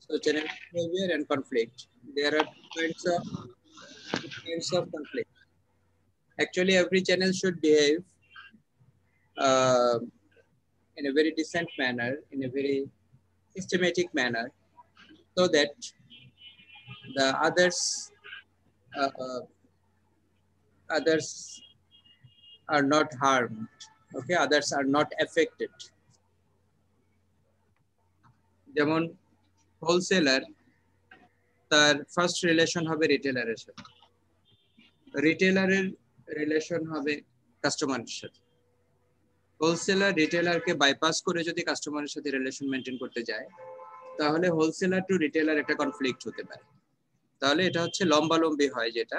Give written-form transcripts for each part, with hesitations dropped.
So channel behavior and conflict. There are two kinds of conflict. Actually, every channel should behave uh, in a very decent manner, in a very systematic manner, so that the uh, uh, others are not harmed. Okay, others are not affected. যেমন wholesaler তার first relation হবে রিটেলারের সাথে, রিটেলারের relation হবে কাস্টমারের সাথে। Wholesaler রিটেলারকে bypass করে যদি কাস্টমারের সাথে রিলেশন মেনটেন করতে যায়, তাহলে হোলসেলার টু রিটেলার একটা কনফ্লিক্ট হতে পারে। তাহলে এটা হচ্ছে লম্বালম্বি হয়, যেটা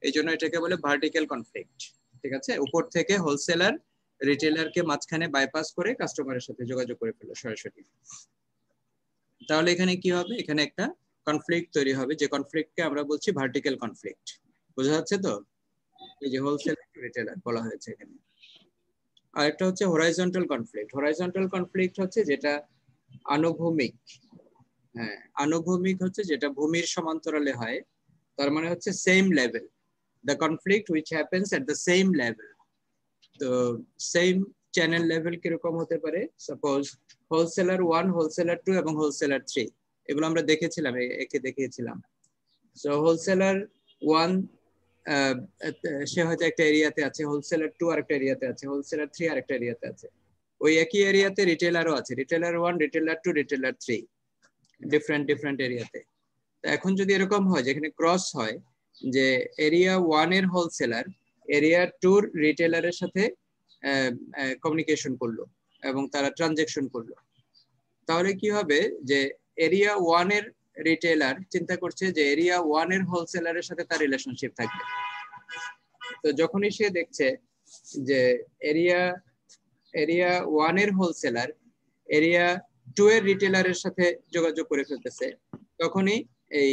এই জন্য এটাকে বলে ভার্টিক্যাল কনফ্লিক্ট। ঠিক আছে, উপর থেকে হোলসেলার রিটেলারকে মাঝখানে বাইপাস করে কাস্টমারের সাথে যোগাযোগ করে ফেলো সরাসরি। তাহলে এখানে কি হবে, এখানে একটা কনফ্লিক্ট তৈরি হবে, যে কনফ্লিক্টকে আমরা বলছি ভার্টিক্যাল কনফ্লিক্ট। বোঝা যাচ্ছে তো? এই যে হোলসেলার টু রিটেলার বলা হয়েছে এখানে। আরেকটা হচ্ছে হরাইজন্টাল কনফ্লিক্ট। হরাইজন্টাল কনফ্লিক্ট হচ্ছে যেটা আনুভূমিক। হ্যাঁ, আনুভূমিক হচ্ছে যেটা ভূমির সমান্তরালে হয়, তার মানে হচ্ছে same level, the conflict which happens at the same level. তো সেম চ্যানেল লেভেল কিরকম হতে পারে? সাপোজ হোলসেলার 1, হোলসেলার 2 এবং হোলসেলার 3, এগুলো আমরা দেখেছিলাম, একে দেখিয়েছিলাম। সো হোলসেলার 1 সে হয়তো একটা এরিয়াতে আছে, হোলসেলার 2 আরেকটা এরিয়াতে আছে, হোলসেলার 3 আরেকটা এরিয়াতে আছে। ওই একই এরিয়াতে রিটেলারও আছে, রিটেলার 1, রিটেলার 2, রিটেলার 3, ডিফারেন্ট এরিয়াতে। এখন যদি এরকম হয় যেখানে ক্রস হয়, যে এরিয়া 1 এর হোলসেলার এরিয়া 2 এর রিটেলারের সাথে কমিউনিকেশন করলো এবং তারা ট্রানজেকশন করলো, তাহলে কি হবে, যে এরিয়া 1 এর রিটেলার চিন্তা করছে যে এরিয়া 1 এর হোলসেলারের সাথে তার রিলেশনশিপ থাকবে। তো যখনই সে দেখছে যে এরিয়া 1 এর হোলসেলার এরিয়া 2 এর রিটেলারের সাথে যোগাযোগ করে ফেলতেছে, তখনই এই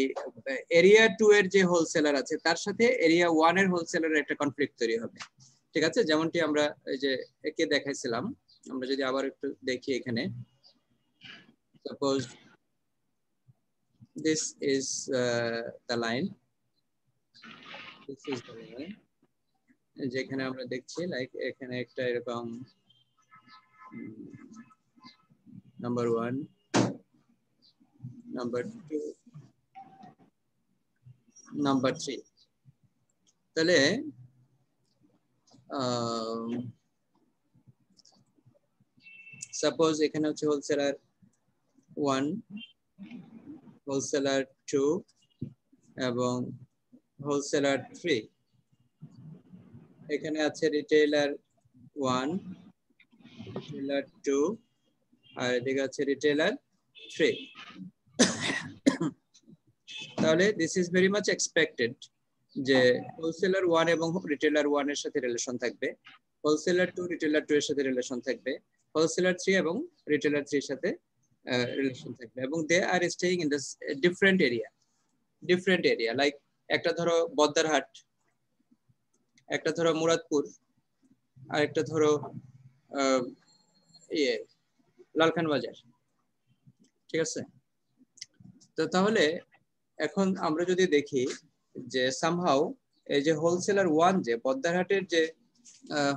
এরিয়া 2 এর যে হোলসেলার আছে তার সাথে এরিয়া 1 এর হোলসেলারের একটা কনফ্লিক্ট তৈরি হবে। ঠিক আছে, যেমনটি আমরা এই যে একে দেখাইছিলাম, আমরা যদি আবার একটু দেখি এখানে, suppose this is the line, this is the line, যেখানে আমরা দেখছি লাইক এখানে একটা এরকম নাম্বার 1, নাম্বার 2, নাম্বার 3। তাহলে সাপোজ এখানে হচ্ছে হোলসেলার 1, হোলসেলার 2 এবং হোলসেলার 3। এখানে আছে রিটেইলার 1, রিটেইলার 2 আর এদিকে আছে রিটেইলার 3। তাহলে this is very much expected যে হোলসেলার 1 এবং রিটেইলার 1 এর সাথে রিলেশন থাকবে, হোলসেলার 2 রিটেইলার 2 এর সাথে রিলেশন থাকবে, হোলসেলার 3 এবং রিটেইলার 3 এর সাথে রিলেশন থাকবে, এবং they are staying in this different area like একটা ধরো বদ্দারহাট, একটা ধরো মুরাদপুর, আর একটা ধরো লালখান বাজার। ঠিক আছে, তো তাহলে এখন আমরা যদি দেখি যে সামহাউ এই যে হোলসেলার 1, যে বদ্দারহাটের যে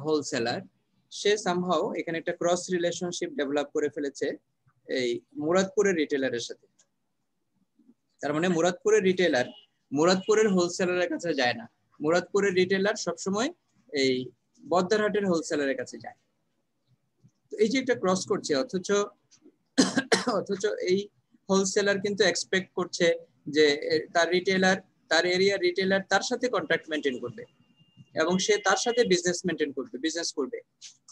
হোলসেলার, সে সামহাউ এখানে একটা ক্রস রিলেশনশিপ ডেভেলপ করে ফেলেছে এই মুরাদপুরের রিটেলারের সাথে। তার মানে মুরাদপুরের রিটেলার মুরাদপুরের হোলসেলারের কাছে যায় না, মুরাদপুরের রিটেলার সবসময় এই বদ্দারহাটের হোলসেলারের কাছে যায়। তো এই যে একটা ক্রস করছে, অথচ এই হোলসেলার কিন্তু এক্সপেক্ট করছে যে তার রিটেলার, তার এরিয়া রিটেলার তার সাথে কন্ট্যাক্ট মেনটেন করবে এবং সে তার সাথে বিজনেস করবে।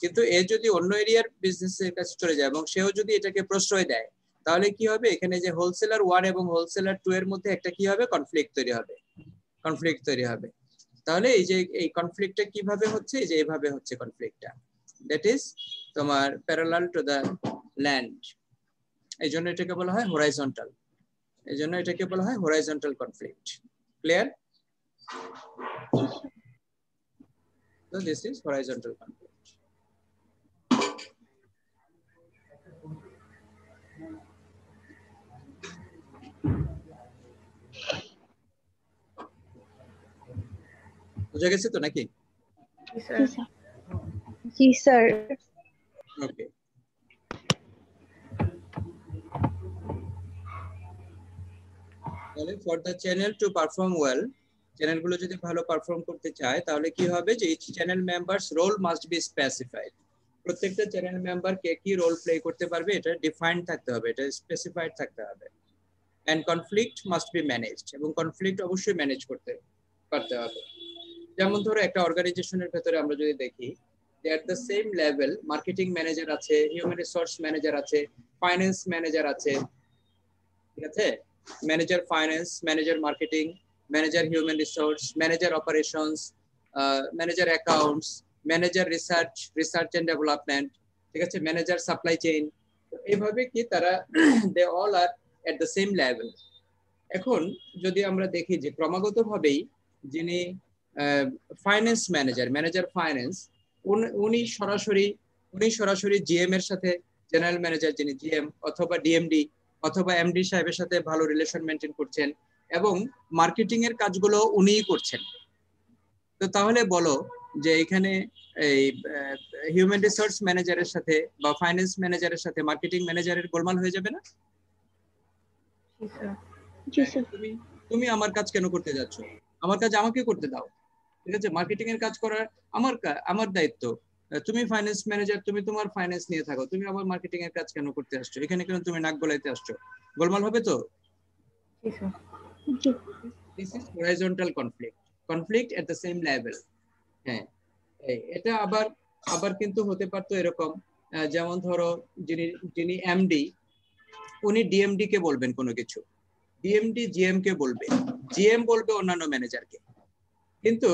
কিন্তু এ যদি অন্য এরিয়ার বিজনেসের কাছে চলে যায় এবং সেও যদি এটাকে প্রশ্রয় দেয়, তাহলে কি হবে, এখানে যে হোলসেলার 1 এবং হোলসেলার 2 এর মধ্যে একটা কি হবে, কনফ্লিক্ট তৈরি হবে। তাহলে এই যে এই কনফ্লিক্টটা কিভাবে হচ্ছে, যে এইভাবে হচ্ছে কনফ্লিক্টটা, দ্যাট ইজ তোমার প্যারালাল টু দ্য ল্যান্ড। এই জন্য এটাকে বলা হয় horizontal conflict. Clear? So this is horizontal conflict. বুঝা গেছে তো নাকি? জি স্যার। ওকে, তাহলে for the channel to perform well, চ্যানেলগুলো যদি ভালো পারফর্ম করতে চায় তাহলে কি হবে যে each channel members role must be specified. প্রত্যেকটা চ্যানেল মেম্বার কে কি রোল প্লে করতে পারবে এটা ডিফাইন্ড থাকতে হবে, এটা স্পেসিফাইড থাকতে হবে। And conflict must be managed, এবং কনফ্লিক্ট অবশ্যই ম্যানেজ করতে পারতে হবে। যেমন ধরো একটা অর্গানাইজেশনের ভেতরে আমরা যদি দেখি যে at the same level marketing manager আছে, হিউম্যান রিসোর্স ম্যানেজার আছে, ফাইন্যান্স ম্যানেজার আছে, ঠিক আছে, manager finance, manager marketing, manager human resource, manager operations, manager accounts, manager research and development, ঠিক আছে, ম্যানেজার সাপ্লাই চেইন। এইভাবে কি তারা they all are at the same level. এখন যদি আমরা দেখি যে ক্রমাগতভাবেই যিনি ফাইন্যান্স ম্যানেজার, ম্যানেজার ফাইন্যান্স, উনি সরাসরি জিএম এর সাথে, জেনারেল ম্যানেজার যিনি জিএম অথবা ডিএমডি অথবা এমডি সাহেবের সাথে ভালো রিলেশন মেনটেন করছেন, এবং মার্কেটিং এর কাজগুলো উনিই করছেন। তো তাহলে বলো যে এখানে এই হিউম্যান রিসোর্স ম্যানেজারের সাথে বা ফাইন্যান্স ম্যানেজারের সাথে মার্কেটিং ম্যানেজারের গোলমাল হয়ে যাবে না? তুমি তুমি আমার কাজ কেন করতে যাচ্ছ? আমার কাজ আমাকে করতে দাও, ঠিক আছে? মার্কেটিং এর কাজ করার আমার দায়িত্ব। তুমি ফাইন্যান্স ম্যানেজার, তুমি তোমার ফাইন্যান্স নিয়ে থাকো, তুমি আবার মার্কেটিং এর কাজ কেন করতে আসছো? এখানে কেন তুমি নাক গলাইতে আসছো? গোলমাল হবে তো? This is horizontal conflict, conflict at the same level. হ্যাঁ, এটা আবার আবার কিন্তু হতে পারতো এরকম, যেমন ধরো যিনি যিনি এমডি, উনি ডিএমডি কে বলবেন কোনো কিছু, ডিএমডি জিএম কে বলবে, জিএম বলবে অন্যান্য ম্যানেজারকে। কিন্তু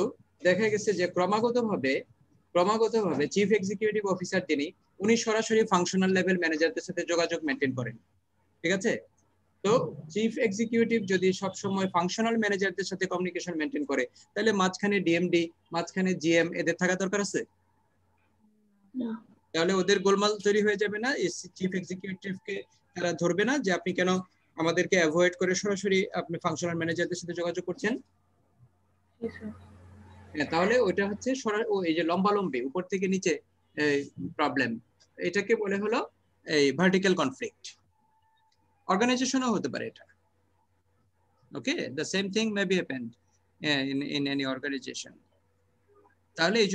দেখা গেছে যে ক্রমাগতভাবে চিফ এক্সিকিউটিভ অফিসার যিনি, উনি সরাসরি ফাংশনাল লেভেল ম্যানেজারদের সাথে যোগাযোগ মেনটেন করেন, ঠিক আছে? তো চিফ এক্সিকিউটিভ যদি সব সময় ফাংশনাল ম্যানেজারদের সাথে কমিউনিকেশন মেনটেন করে, তাহলে মাঝখানে ডিএমডি, মাঝখানে জিএম এদের থাকা দরকার আছে? তাহলে ওদের গোলমাল তৈরি হয়ে যাবে না? চিফ এক্সিকিউটিভকে তারা ধরবে না যে আপনি কেন আমাদেরকে অ্যাভয়েড করে সরাসরি আপনি ফাংশনাল ম্যানেজারদের সাথে যোগাযোগ করছেন? তাহলে ওইটা হচ্ছে এই যে লম্বালম্বি উপর থেকে নিচে প্রবলেম, এটাকে বলে হলো এই ভার্টিক্যাল কনফ্লিক্ট। অর্গানাইজেশনও হতে পারে এটা। Okay, the same thing may be happened in any organization. তাহলে এই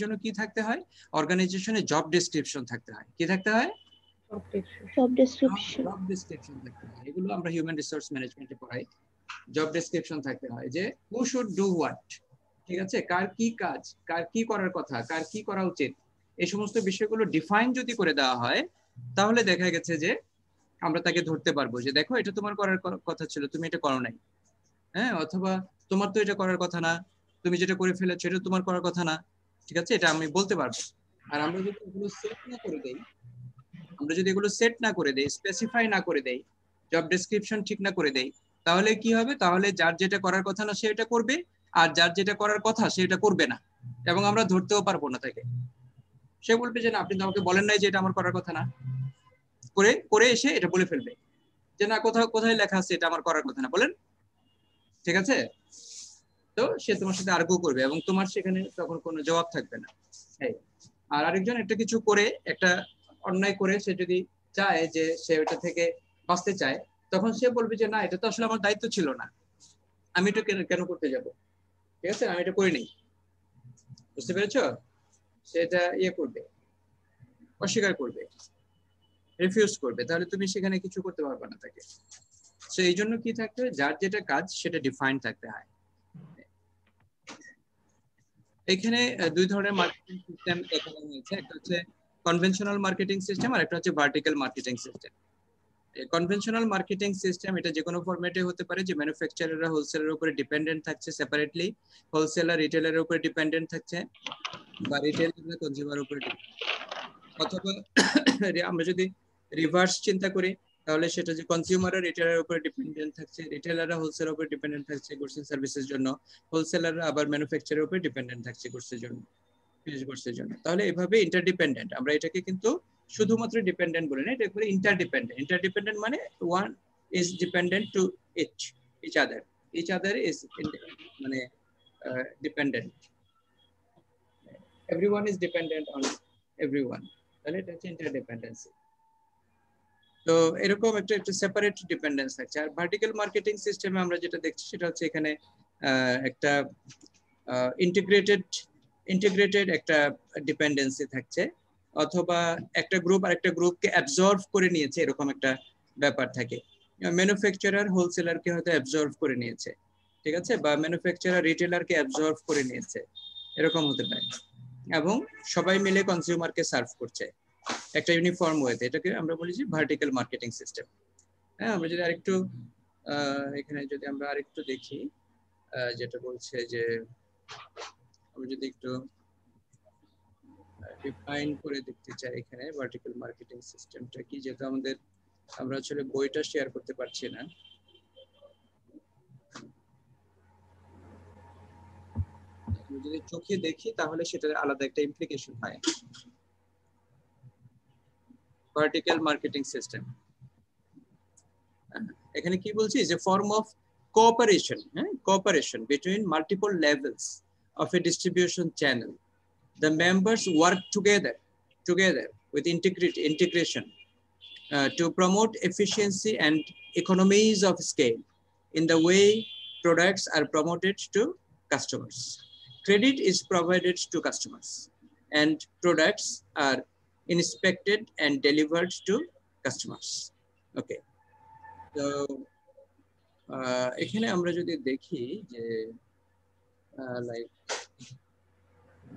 জন্য কি থাকতে হয়? অর্গানাইজেশনে জব ডেসক্রিপশন থাকতে হয়। কি থাকতে হয়? জব ডেসক্রিপশন থাকতে হয়। এগুলো আমরা হিউম্যান রিসোর্স ম্যানেজমেন্টে পড়াই। জব ডেসক্রিপশন থাকতে হয় যে হু শুড ডু হোয়াট, ঠিক আছে, কার কি কাজ, কার কি করার কথা, কার কি করা উচিত, এই সমস্ত বিষয়গুলো ডিফাইন যদি করে দেওয়া হয়, তাহলে দেখা গেছে যে আমরা তাকে ধরতে পারবো যে দেখো এটা তোমার করার কথা ছিল, তুমি এটা করো নাই। হ্যাঁ, অথবা তোমার তো এটা করার কথা না, তুমি যেটা করে ফেলেছো এটা তোমার করার কথা না, ঠিক আছে, এটা আমি বলতে পারবো। আর আমরা যদি এগুলো সেট না করে দেই, স্পেসিফাই না করে দেই, জব ডেসক্রিপশন ঠিক না করে দেই, তাহলে কি হবে? তাহলে যার যেটা করার কথা না সে এটা করবে, আর যার যেটা করার কথা সে এটা করবে না, এবং আমরা ধরতেও পারবো না তাকে। সে বলবে যে না, আপনি তো আমাকে বলেন নাই যে এটা আমার করার কথা না, করে করে এসে এটা বলে ফেলবে যে না, কোথায় লেখা আছে এটা আমার করার কথা না, বলেন, ঠিক আছে? তো সে তোমার সাথে আর্গু করবে এবং তোমার সেখানে তখন কোনো জবাব থাকবে না। আর আরেকজন একটা কিছু করে, একটা অন্যায় করে সে যদি চায় যে সে ওটা থেকে বাঁচতে চায়, তখন সে বলবে যে না, এটা তো আসলে আমার দায়িত্ব ছিল না, আমি এটা কেন করতে যাব, ঠিক আছে, আমি এটা করিনি। বুঝতে পেরেছো? সেটা করবে, অস্বীকার করবে, রিফিউজ করবে, তাহলে তুমি সেখানে কিছু করতে পারবে না তাকে। তো এই জন্য কি থাকতে হয়? যার যেটা কাজ সেটা ডিফাইন থাকতে হয়। এখানে দুই ধরনের মার্কেটিং সিস্টেম দেখানো হয়েছে, একটা হচ্ছে কনভেনশনাল মার্কেটিং সিস্টেম আর একটা হচ্ছে vertical marketing system. Conventional marketing system এটা যে কোনো ফরম্যাটে হতে পারে, যে ম্যানুফ্যাকচারাররা হোলসেলের উপরে ডিপেন্ডেন্ট থাকছে সেপারেটলি, হোলসেলার রিটেলারের উপরে ডিপেন্ডেন্ট থাকছে, বা রিটেলাররা কনজিউমারের উপরে, অথবা আমরা যদি রিভার্স চিন্তা করি তাহলে সেটা যে কনজিউমাররা রিটেলারের উপরে ডিপেন্ডেন্ট থাকছে, রিটেলাররা হোলসেলের উপরে ডিপেন্ডেন্ট থাকছে গুডস এন্ড সার্ভিসের জন্য, হোলসেলাররা আবার ম্যানুফ্যাকচারের উপরে ডিপেন্ডেন্ট থাকছে গুডসের জন্য, গুডসের জন্য। তাহলে এভাবে ইন্টারডিপেন্ডেন্ট, আমরা এটাকে কিন্তু শুধুমাত্র ডিপেন্ডেন্ট বলি না, এটা পুরো ইন্টারডিপেন্ডেন্ট। ইন্টারডিপেন্ডেন্ট মানে one is dependent to each other is মানে dependent. Everyone is dependent on everyone. তাহলে এটা হচ্ছে interdependency. তো এরকম একটা সেপারেট ডিপেন্ডেন্স থাকছে। আর ভার্টিক্যাল মার্কেটিং সিস্টেমে আমরা যেটা দেখছি সেটা হচ্ছে এখানে একটা ইন্টিগ্রেটেড একটা ডিপেন্ডেন্সি থাকছে, অথবা একটা গ্রুপ আরেকটা গ্রুপকে অ্যাবজর্ব করে নিয়েছে, এরকম একটা ব্যাপার থাকে। ম্যানুফ্যাকচারার হোলসেলারকে হয়তো অ্যাবজর্ব করে নিয়েছে, ঠিক আছে, বা ম্যানুফ্যাকচারার রিটেলারকে অ্যাবজর্ব করে নিয়েছে, এরকম হতে পারে। এবং সবাই মিলে কনজিউমারকে সার্ভ করছে একটা ইউনিফর্ম ওয়েতে। এটাকে আমরা বলি যে ভার্টিক্যাল মার্কেটিং সিস্টেম। হ্যাঁ, আমরা যদি আরেকটু এখানে যদি আমরা আরেকটু দেখি, যেটা বলছে যে আমরা যদি একটু ডিফাইন করে দেখতে চাই এখানে ভার্টিক্যাল মার্কেটিং সিস্টেমটা কি, যেহেতু আমরা আসলে বইটা শেয়ার করতে পারছি না। যদি চোখে দেখি তাহলে সেটার আলাদা একটা ইমপ্লিকেশন হয়। ভার্টিক্যাল মার্কেটিং সিস্টেম এখানে কি বলছি, যে form of cooperation, cooperation between multiple levels of A distribution channel. The members work together with integration to promote efficiency and economies of scale in the way products are promoted to customers. Credit is provided to customers and products are inspected and delivered to customers. Okay. So এখানে আমরা যদি দেখি যে like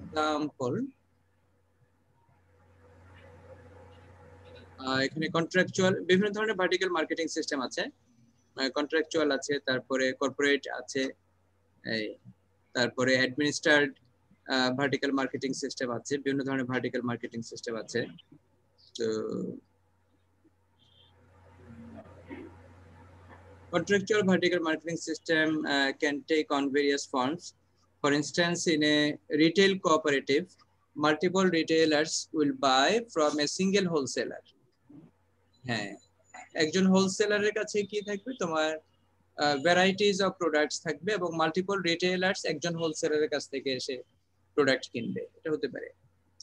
example, এখানে contractual বিভিন্ন ধরনের vertical marketing system আছে। Contractual আছে, তারপরে কর্পোরেট আছে, তারপরে অ্যাডমিনিস্ট্রেটেড ভার্টিক্যাল মার্কেটিং সিস্টেম আছে, বিভিন্ন ধরনের ভার্টিক্যাল মার্কেটিং সিস্টেম আছে। তো contractual vertical marketing system can take on various forms. For instance, in a retail cooperative, multiple retailers will buy from a single wholesaler. হ্যাঁ, একজন হোলসেলারের কাছে কি থাকবে, তোমার ভ্যারাইটিজ অফ প্রোডাক্টস থাকবে, এবং মাল্টিপল রিটেইলার্স একজন হোলসেলারের কাছ থেকে এসে প্রোডাক্ট কিনবে, এটা হতে পারে।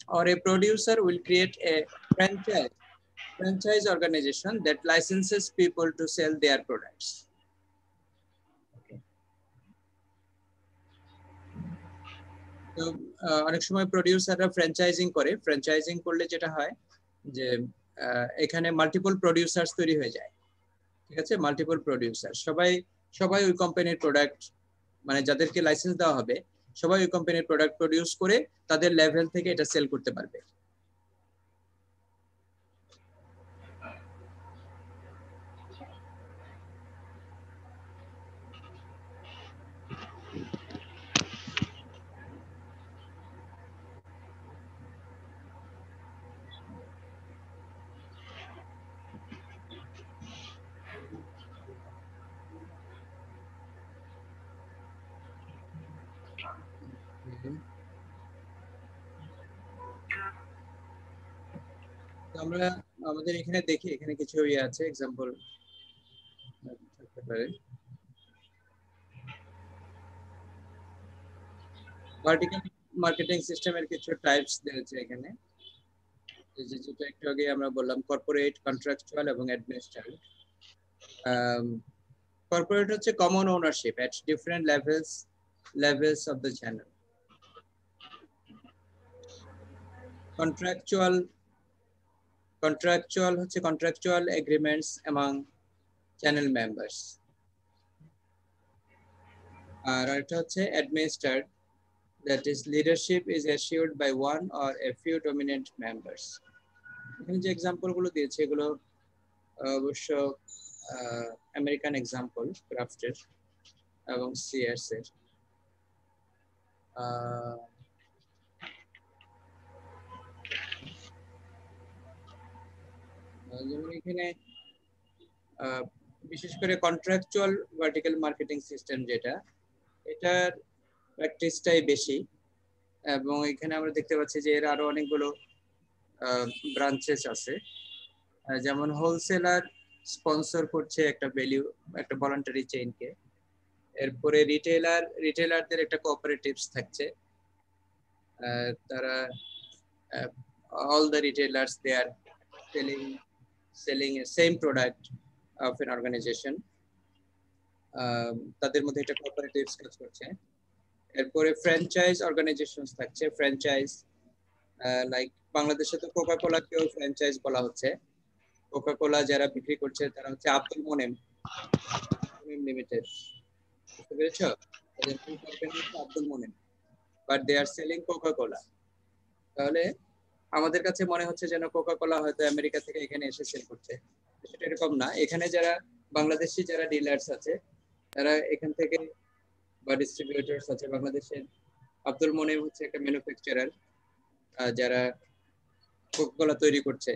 or a producer will create a franchise organization that licenses people to sell their products. তো অনেক সময় প্রোডিউসাররা ফ্র্যাঞ্চাইজিং করে, ফ্র্যাঞ্চাইজিং করলে যেটা হয় যে এখানে মাল্টিপল প্রোডিউসার্স তৈরি হয়ে যায়, ঠিক আছে, মাল্টিপল প্রোডিউসার, সবাই ওই কোম্পানির প্রোডাক্ট, মানে যাদেরকে লাইসেন্স দেওয়া হবে সবাই ওই কোম্পানির প্রোডাক্ট প্রোডিউস করে তাদের লেভেল থেকে এটা সেল করতে পারবে। আমরা আমাদের এখানে দেখি, এখানে কিছু ইয়ে আছে, এক্সাম্পল থাকতে পারে। ভার্টিক্যাল মার্কেটিং সিস্টেমের কিছু টাইপস দিয়েছে এখানে, যেটা একটু আগে আমরা বললাম, কর্পোরেট, কন্ট্রাকচুয়াল এবং অ্যাডমিনিস্ট্রেটিভ। কর্পোরেট হচ্ছে common ownership at different levels of the channel. Contractual হচ্ছে contractual agreements among channel members. আর এটা হচ্ছে administered, that is leadership is assured by one or a few dominant members. এখানে যে example গুলো দিয়েছে এগুলো অবশ্য আমেরিকান এক্সাম্পল, ক্রাফটের এবং সিয়ার্স এর। যেমন এখানে বিশেষ করে কন্ট্রাকচুয়াল ভার্টিক্যাল মার্কেটিং সিস্টেম যেটা, এটার প্র্যাকটিসটাই বেশি, এবং এখানে আমরা দেখতে পাচ্ছি যে এর আরো অনেকগুলো ব্রাঞ্চেস আছে। যেমন হোলসেলার স্পন্সর করছে একটা ভ্যালু, একটা ভলান্টারি চেইনকে, এরপরে রিটেলারদের একটা কোঅপারেটিভস থাকছে। তারা all the retailers they are selling a same product of an organization. তাদের মধ্যে একটা কোঅপারেটিভস কাজ করছে। এরপরে ফ্র্যাঞ্চাইজ অর্গানাইজেশনস থাকছে। ফ্র্যাঞ্চাইজ লাইক বাংলাদেশে তো কোকা কোলাকেও ফ্র্যাঞ্চাইজ বলা হচ্ছে। কোকা কোলা যারা বিক্রি করছে তারা হচ্ছে আব্দুল মোনেম লিমিটেড, বুঝতে পেরেছো? তাদের ফুল কোম্পানি হচ্ছে Abdul Monem, but they are selling Coca Cola. তাহলে আমাদের কাছে মনে হচ্ছে যেন কোকা কোলা হয়তো আমেরিকা থেকে এখানে এসে সেল করছে, সেটা এরকম না। এখানে যারা বাংলাদেশি যারা ডিলার্স আছে তারা এখান থেকে বা ডিস্ট্রিবিউটরস আছে বাংলাদেশের। আব্দুল মোনেম হচ্ছে একটা ম্যানুফ্যাকচারার যারা কোকা কোলা তৈরি করছে।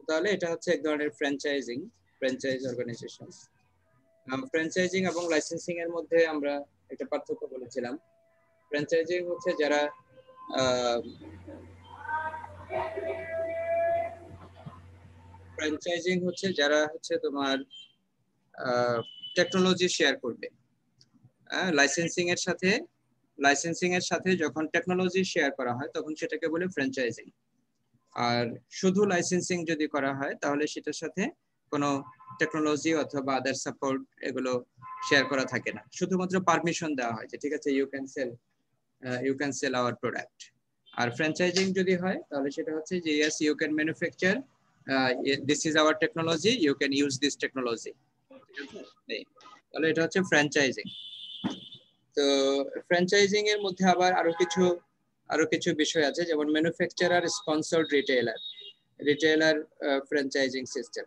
তাহলে এটা হচ্ছে এক ধরনের ফ্র্যাঞ্চাইজ অর্গানাইজেশন। ফ্র্যাঞ্চাইজিং এবং লাইসেন্সিং এর মধ্যে আমরা একটা পার্থক্য বলেছিলাম। ফ্র্যাঞ্চাইজিং হচ্ছে যারা তোমার টেকনোলজি শেয়ার করবে। লাইসেন্সিং এর সাথে যখন টেকনোলজি শেয়ার করা হয় তখন সেটাকে বলে ফ্র্যাঞ্চাইজিং। আর শুধু লাইসেন্সিং যদি করা হয় তাহলে সেটার সাথে কোনো টেকনোলজি অথবা আদার সাপোর্ট এগুলো শেয়ার করা থাকে না, শুধুমাত্র পারমিশন দেওয়া হয় যে ঠিক আছে you can sell our product. আর ফ্র্যাঞ্চাইজিং যদি হয় তাহলে সেটা হচ্ছে যে yes you can manufacture, this is our technology, you can use this technology. তাহলে এটা হচ্ছে ফ্র্যাঞ্চাইজিং। তো ফ্র্যাঞ্চাইজিং এর মধ্যে আবার আরো কিছু বিষয় আছে, যেমন ম্যানুফ্যাকচারার স্পন্সর্ড রিটেলার ফ্র্যাঞ্চাইজিং সিস্টেম।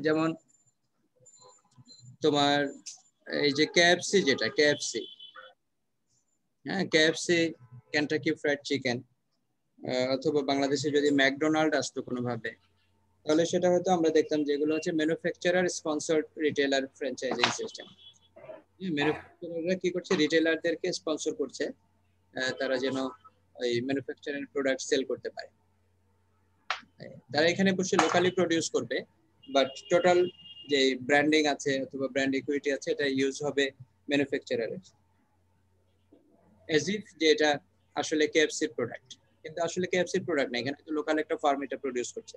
যেমন তোমার এই যে কেএফসি, কেন্টাকি ফ্রাইড চিকেন, অথবা বাংলাদেশে যদি ম্যাকডোনাল্ড আসতো কোনোভাবে, তাহলে সেটা হয়তো আমরা দেখতাম যেগুলো হচ্ছে ম্যানুফ্যাকচারার স্পন্সর্ড রিটেলার ফ্র্যাঞ্চাইজিং সিস্টেম। ম্যানুফ্যাকচারাররা কি করছে, রিটেলারদেরকে স্পন্সর করছে তারা যেন এই ম্যানুফ্যাকচারিং প্রোডাক্ট সেল করতে পারে। তারা এখানে বসে লোকালি প্রডিউস করবে, বাট টোটাল যে ব্র্যান্ডিং আছে অথবা ব্র্যান্ড ইকুইটি আছে এটা ইউজ হবে ম্যানুফ্যাকচারারের, এজ ইফ যে এটা আসলে কেএফসির প্রোডাক্ট, কিন্তু আসলে কেএফসির প্রোডাক্ট না, এখানে তো লোকাল একটা ফার্ম এটা প্রডিউস করছে,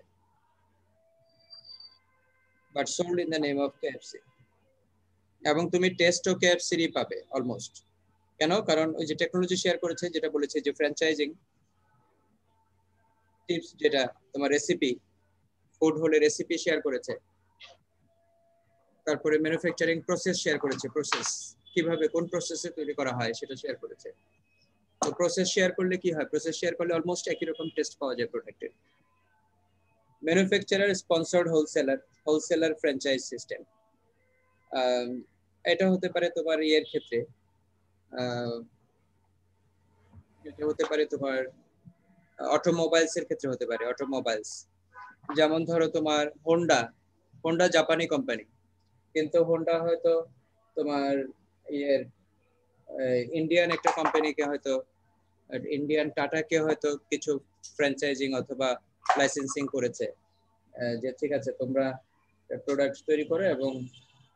but sold in the name of KFC. এবং তুমি টেস্টও কেএফসিরই পাবে অলমোস্ট। কেন? কারণ ওই যে টেকনোলজি শেয়ার করেছে, যেটা বলেছে যে ফ্র্যাঞ্চাইজিং টিপস, যেটা তোমার রেসিপি, ফুড হলে রেসিপি শেয়ার করেছে, তারপরে ম্যানুফ্যাকচারিং প্রসেস শেয়ার করেছে, প্রসেস কিভাবে কোন প্রসেসে তৈরি করা হয় সেটা শেয়ার করেছে। তো প্রসেস শেয়ার করলে কি হয়, প্রসেস শেয়ার করলে অলমোস্ট একই রকম টেস্ট পাওয়া যায় প্রোডাক্টের। Manufacturer sponsored wholesaler franchise system, এটা হতে পারে তোমার ইয়ের ক্ষেত্রে, এটা হতে পারে তোমার অটোমোবাইলস এর ক্ষেত্রে হতে পারে। অটোমোবাইলস যেমন ধরো তোমার হোন্ডা জাপানি কোম্পানি, কিন্তু হোন্ডা হয়তো তোমার ইয়ের ইন্ডিয়ান একটা কোম্পানিকে হয়তো, ইন্ডিয়ান টাটাকে হয়তো কিছু ফ্র্যাঞ্চাইজিং অথবা লাইসেন্সিং করেছে, যে ঠিক আছে তোমরা প্রোডাক্ট তৈরি করো এবং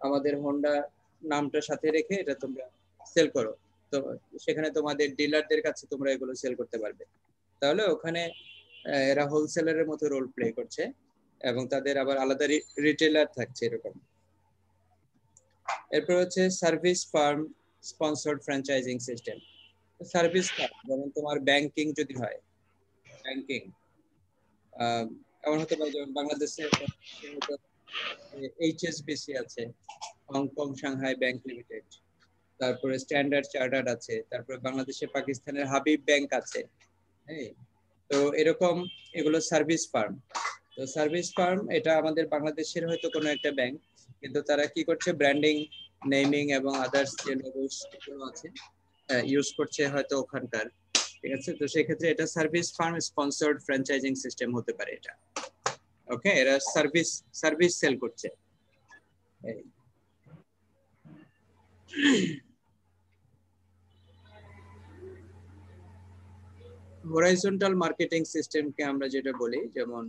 আমাদের হোন্ডা নামটা সাথে রেখে এটা তোমরা সেল করো, তো সেখানে তোমাদের ডিলারদের কাছে তোমরা এগুলো সেল করতে পারবে। তাহলে ওখানে এরা হোলসেলারের মতো রোল প্লে করছে এবং তাদের আবার আলাদা রিটেলার থাকছে এরকম। এরপর হচ্ছে service firm sponsored franchising system. Service firm যেমন তোমার ব্যাংকিং যদি হয়, ব্যাংকিং এমন হতে পারে যেমন বাংলাদেশে এইচএসবিসি আছে, হংকং সাংহাই ব্যাংক লিমিটেড, তারপরে স্ট্যান্ডার্ড চার্টার্ড আছে, তারপরে বাংলাদেশে পাকিস্তানের হাবিব ব্যাংক আছে। হ্যাঁ, তো এরকম এগুলো সার্ভিস ফার্ম। তো সার্ভিস ফার্ম এটা আমাদের বাংলাদেশের হয়তো কোনো একটা ব্যাংক, কিন্তু তারা কি করছে, ব্র্যান্ডিং, নেমিং এবং আদার্স যে লোগোস আছে ইউজ করছে হয়তো ওখানকার, ঠিক আছে। তো সেই ক্ষেত্রে এটা service firm sponsored franchising system হতে পারে এটা। ওকে, এরা সার্ভিস সেল করছে। হরাইজন্টাল মার্কেটিং সিস্টেমকে আমরা যেটা বলি, যেমন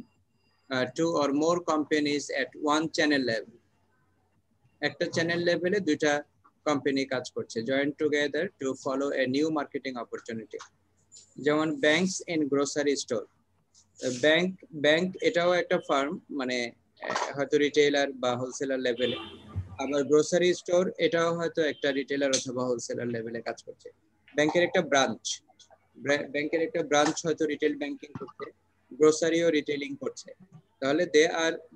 two or more companies at one channel level, একটা চ্যানেল লেভেলে দুইটা কোম্পানি কাজ করছে, join together to follow a new marketing opportunity. যেমন banks in grocery store, bank bank এটাও একটা ফার্ম, মানে হয়তো রিটেইলার বা হোলসেলার লেভেলে। আবার গ্রোসারি স্টোর এটাও হয়তো একটা রিটেইলার অথবা হোলসেলার লেভেলে কাজ করছে। ব্যাংকের একটা ব্রাঞ্চ, ব্যাংকের একটা ব্রাঞ্চ হয়তো রিটেল ব্যাংকিং করছে, গ্রোসারিও রিটেইলিং করছে। তাহলে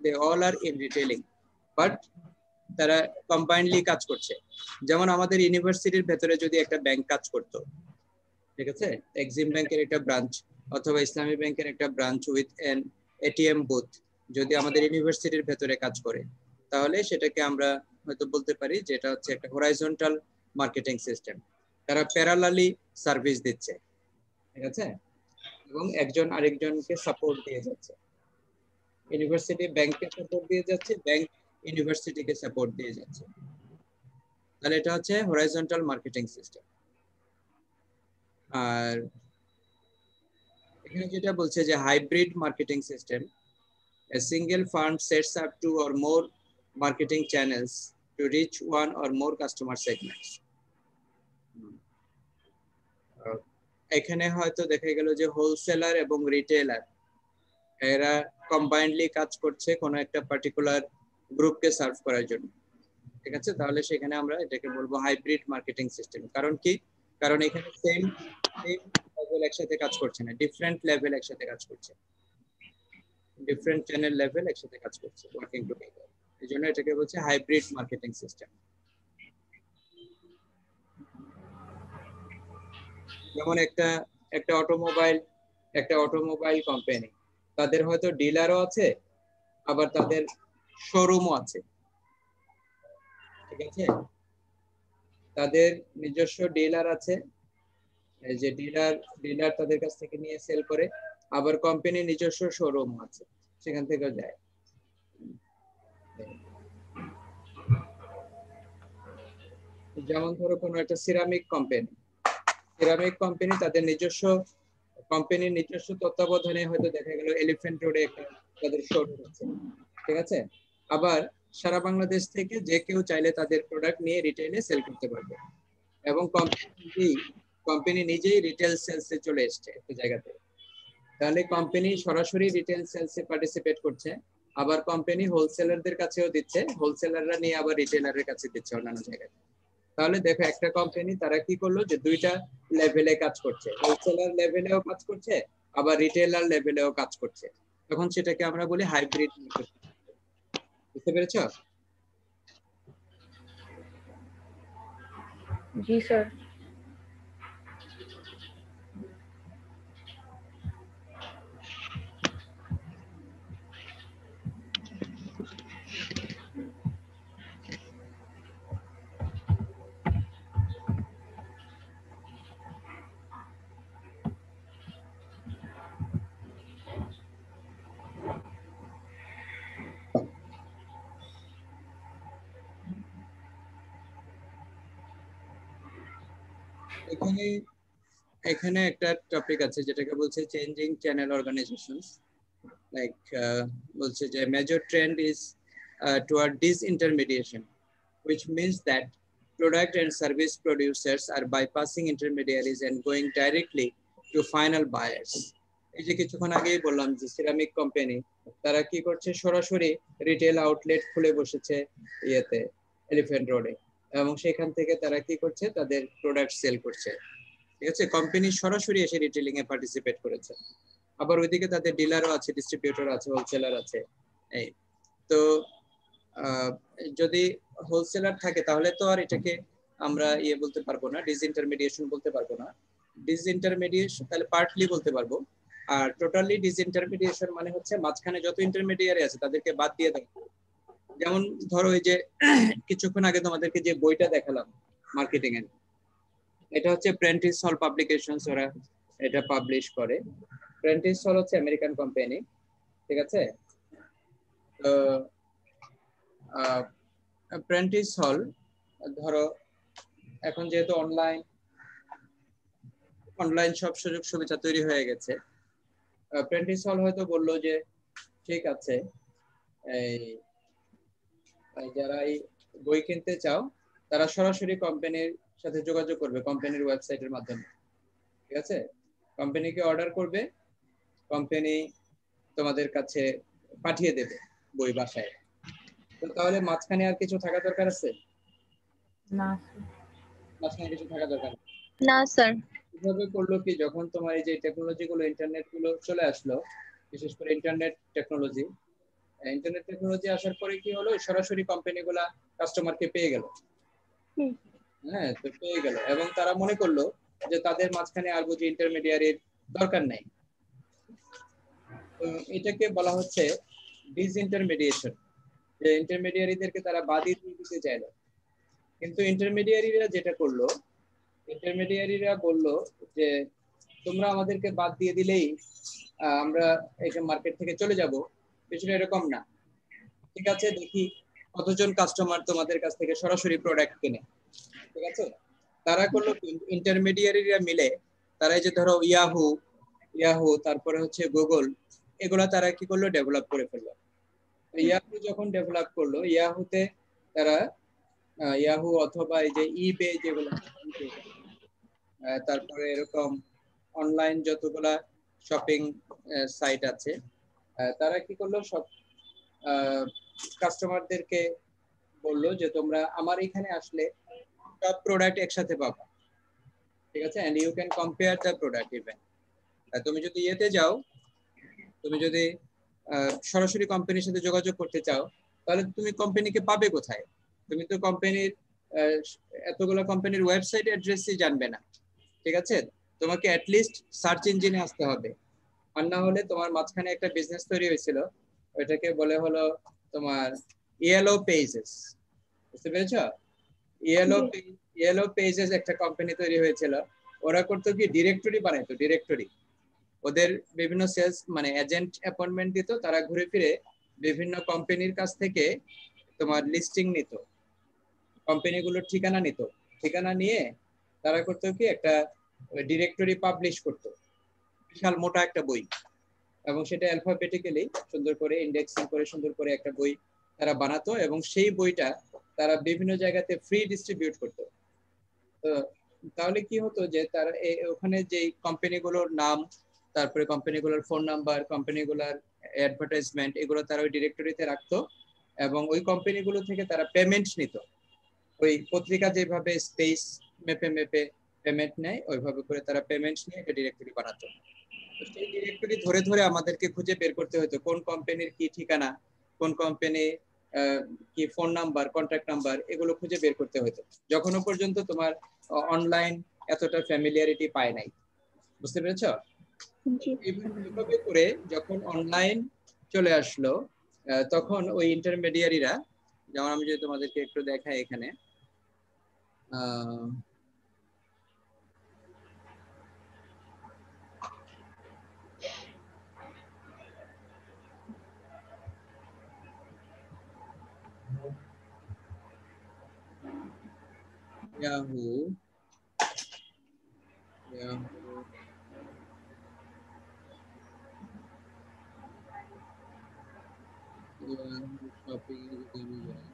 they all are in retailing, but তারা কম্বাইন্ডলি কাজ করছে। যেমন আমাদের ইউনিভার্সিটির ভেতরে যদি একটা ব্যাংক কাজ করতো, ঠিক আছে, এক্সিম ব্যাংকের একটা ব্রাঞ্চ অথবা ইসলামী ব্যাংকের একটা branch with an ATM booth যদি আমাদের ইউনিভার্সিটির ভেতরে কাজ করে, তাহলে সেটাকে আমরা হয়তো বলতে পারি যে এটা হচ্ছে একটা হরাইজন্টাল মার্কেটিং সিস্টেম। তারা প্যারালালি সার্ভিস দিচ্ছে, ঠিক আছে, এবং একজন আরেকজনকে সাপোর্ট দিয়ে যাচ্ছে। ইউনিভার্সিটি ব্যাংককে সাপোর্ট দিয়ে যাচ্ছে, ব্যাংক ইউনিভার্সিটিকে সাপোর্ট দিয়ে যাচ্ছে। তাহলে এটা হচ্ছে হরাইজন্টাল মার্কেটিং সিস্টেম। আর এখানে যেটা বলছে যে hybrid marketing system, a single firm sets up two or more marketing channels to reach one or more customer segments. এখানে হয়তো দেখা গেল যে হোলসেলার এবং রিটেলার এরা কম্বাইন্ডলি কাজ করছে কোনো একটা পার্টিকুলার গ্রুপকে সার্ভ করার জন্য, ঠিক আছে। তাহলে সেখানে আমরা এটাকে বলবো হাইব্রিড মার্কেটিং সিস্টেম। কারণ কি, কারণ এখানে সেম লেভেল একসাথে কাজ করছে না, ডিফারেন্ট লেভেল একসাথে কাজ করছে, ডিফারেন্ট চ্যানেল লেভেল একসাথে কাজ করছে, ওয়ার্কিং টুগেদার। এই জন্য এটাকে বলছে হাইব্রিড মার্কেটিং সিস্টেম। যেমন একটা একটা অটোমোবাইল কোম্পানি, তাদের হয়তো ডিলারও আছে, আবার তাদের শোরুমও আছে, ঠিক আছে। তাদের নিজস্ব ডিলার আছে, এই যে ডিলার তাদের কাছ থেকে নিয়ে সেল করে, আবার কোম্পানির নিজস্ব শোরুম আছে, সেখান থেকে যায়। যেমন ধরো কোনো একটা সিরামিক কোম্পানি তাদের নিজস্ব তত্ত্বাবধানে হয়তো দেখা গেল এলিফ্যান্ট রোডে একটা তাদের শোরুম আছে, ঠিক আছে। আবার সারা বাংলাদেশ থেকে যে কেউ চাইলে তাদের প্রোডাক্ট নিয়ে রিটেইলে সেল করতে পারবে, এবং কোম্পানি নিজেই রিটেল সেলসে চলে এসছে একটা জায়গাতে। তাহলে কোম্পানি সরাসরি রিটেল সেলসে পার্টিসিপেট করছে, আবার কোম্পানি হোলসেলারদের কাছেও দিচ্ছে, হোলসেলাররা নিয়ে আবার রিটেলারের কাছে দিচ্ছে অন্যান্য জায়গায়। তাহলে দেখো একটা কোম্পানি তারা কি করলো যে দুইটা লেভেলে কাজ করছে, হোলসেলার লেভেলেও কাজ করছে, আবার রিটেলার লেভেলেও কাজ করছে। তখন সেটাকে আমরা বলি হাইব্রিড মার্কেটিং। বুঝতে পেরেছো? জি স্যার। এখানে একটা টপিক আছে যেটাকে বলছে চেঞ্জিং চ্যানেল অর্গানাইজেশনস। লাইক বলছে যে major trend is toward disintermediation, which means that product and service producers are bypassing intermediaries and going directly to final buyers. এই যে কিছুক্ষণ আগেই বললাম যে সিরামিক কোম্পানি তারা কি করছে, সরাসরি রিটেল আউটলেট খুলে বসেছে ইয়েতে এলিফ্যান্ট রোডে, এবং সেখান থেকে তারা কি করছে, তাদের প্রোডাক্ট সেল করছে, ঠিক আছে। কোম্পানি সরাসরি এসে রিটেলিং এ পার্টিসিপেট করেছে, আবার ওইদিকে তাদের ডিলারও আছে, ডিস্ট্রিবিউটর আছে, হোলসেলার আছে। এই তো যদি হোলসেলার থাকে তাহলে তো আর এটাকে আমরা বলতে পারবো না, ডিসইন্টারমিডিয়েশন বলতে পারবো না। ডিসইন্টারমিডিয়েশন তাহলে পার্টলি বলতে পারবো, আর টোটালি ডিসইন্টারমিডিয়েশন মানে হচ্ছে মাঝখানে যত ইন্টারমিডিয়ারি আছে তাদেরকে বাদ দিয়ে দেয়। যেমন ধরো এই যে কিছুক্ষণ আগে তোমাদেরকে যে বইটা দেখালাম মার্কেটিং এর, এটা হচ্ছে প্রেন্টিস হল পাবলিকেশনস, ওরা এটা পাবলিশ করে। প্রেন্টিস হল হচ্ছে আমেরিকান কোম্পানি, ঠিক আছে। তো প্রেন্টিস হল ধরো এখন যেহেতু অনলাইন সব সুযোগ সুবিধা তৈরি হয়ে গেছে, প্রেন্টিস হল হয়তো বললো যে ঠিক আছে, এই যারা বই কিনতে চাও, তারা সরাসরি কোম্পানির সাথে যোগাযোগ করবে কোম্পানির ওয়েবসাইটের মাধ্যমে। ঠিক আছে, কোম্পানিকে অর্ডার করবে, কোম্পানি তোমাদের কাছে পাঠিয়ে দেবে বই বাসায়। তো তাহলে মাঝখানে আর কিছু থাকা দরকার আছে? না মাঝখানে কিছু থাকা দরকার নেই। না স্যার। কিভাবে করলো কি, যখন তোমার এই যে টেকনোলজি গুলো, ইন্টারনেট গুলো চলে আসলো, বিশেষ করে ইন্টারনেট টেকনোলজি আসার পরে কি হলো, সরাসরি কোম্পানি গুলা কাস্টমারকে পেয়ে গেল। হ্যাঁ, তো পেয়ে গেল এবং তারা মনে করলো যে তাদের মাঝখানে আর বুঝি ইন্টারমিডিয়ারির দরকার নেই। তো এটাকে বলা হচ্ছে ডিসইন্টারমিডিয়েশন, যে ইন্টারমিডিয়ারিদেরকে তারা বাদই দিয়ে দিতে চাইলো। কিন্তু ইন্টারমিডিয়ারিরা যেটা করলো, ইন্টারমিডিয়ারিরা বলল যে তোমরা আমাদেরকে বাদ দিয়ে দিলেই আমরা এটা মার্কেট থেকে চলে যাব, বিষয়টা এরকম না। ঠিক আছে, দেখি কতজন কাস্টমার তোমাদের কাছ থেকে সরাসরি প্রোডাক্ট কেনে। ঠিক আছে, তারা করলো ইন্টারমিডিয়ারিরা মিলে, তারা এই যে ধরো ইয়াহু তারপরে হচ্ছে গুগল, এগুলা তারা কি করলো, ডেভেলপ করে ফেললো। ইয়াহু যখন ডেভেলপ করলো, ইয়াহুতে তারা ইয়াহু অথবা এই যে ইবে যেগুলো, তারপরে এরকম অনলাইন যতগুলা শপিং সাইট আছে, তারা কি করলো, সব কাস্টমারদেরকে বললো যে তোমরা আমার এখানে আসলে সব প্রোডাক্ট একসাথে পাবা। ঠিক আছে, and you can compare the product even. তুমি যদি ইয়েতে যাও, তুমি যদি সরাসরি কোম্পানির সাথে যোগাযোগ করতে চাও, তাহলে তুমি কোম্পানিকে পাবে কোথায়? তুমি তো কোম্পানির এতগুলো কোম্পানির ওয়েবসাইট অ্যাড্রেসই জানবে না। ঠিক আছে, তোমাকে অ্যাটলিস্ট সার্চ ইঞ্জিনে আসতে হবে। আর না হলে তোমার মাঝখানে একটা বিজনেস তৈরি হয়েছিল, ওইটাকে বলে হলো তোমার ইয়েলো পেজেস। বুঝতে পেরেছ? ইয়েলো পেজেস একটা কোম্পানি তৈরি হয়েছিল। ওরা করতো কি, ডিরেক্টরি বানাইতো, ডিরেক্টরি। ওদের বিভিন্ন সেলস মানে এজেন্ট অ্যাপয়েন্টমেন্ট দিত, তারা ঘুরে ফিরে বিভিন্ন কোম্পানির কাছ থেকে তোমার লিস্টিং নিত, কোম্পানিগুলোর ঠিকানা নিত। ঠিকানা নিয়ে তারা করতো কি, একটা ডিরেক্টরি পাবলিশ করতো, বিশাল মোটা একটা বই, এবং সেটা অ্যালফাবেটিক্যালি সুন্দর করে ইন্ডেক্সিং করে সুন্দর করে একটা বই তারা বানাতো, এবং সেই বইটা তারা বিভিন্ন জায়গাতে ফ্রি ডিস্ট্রিবিউট করতো। তো তাহলে কি হতো, যে তারা ওখানে যে কোম্পানিগুলোর নাম, তারপরে কোম্পানিগুলোর ফোন নাম্বার, কোম্পানিগুলোর অ্যাডভার্টাইজমেন্ট, এগুলো তারা ওই ডিরেক্টরিতে রাখতো, এবং ওই কোম্পানিগুলো থেকে তারা পেমেন্ট নিত। ওই পত্রিকা যেভাবে স্পেস মেপে মেপে পেমেন্ট নেয়, ওইভাবে করে তারা পেমেন্ট নিয়ে একটা ডিরেক্টরি বানাতো। তো সেই ডিরেক্টরি ধরে ধরে আমাদেরকে খুঁজে বের করতে হতো কোন কোম্পানির কি ঠিকানা, কোন কোম্পানি কি ফোন নাম্বার, কন্ট্যাক্ট নাম্বার, এগুলো খুঁজে বের করতে হতো, যখনও পর্যন্ত তোমার অনলাইন এতটা ফ্যামিলিয়ারিটি পায় নাই। বুঝতে পেরেছ? এইভাবে করে যখন অনলাইন চলে আসলো, তখন ওই ইন্টারমিডিয়ারিরা, যেমন আমি যদি তোমাদেরকে একটু দেখাই এখানে, Yahoo, Yahoo, Yahoo shopping যদি আমি যাই,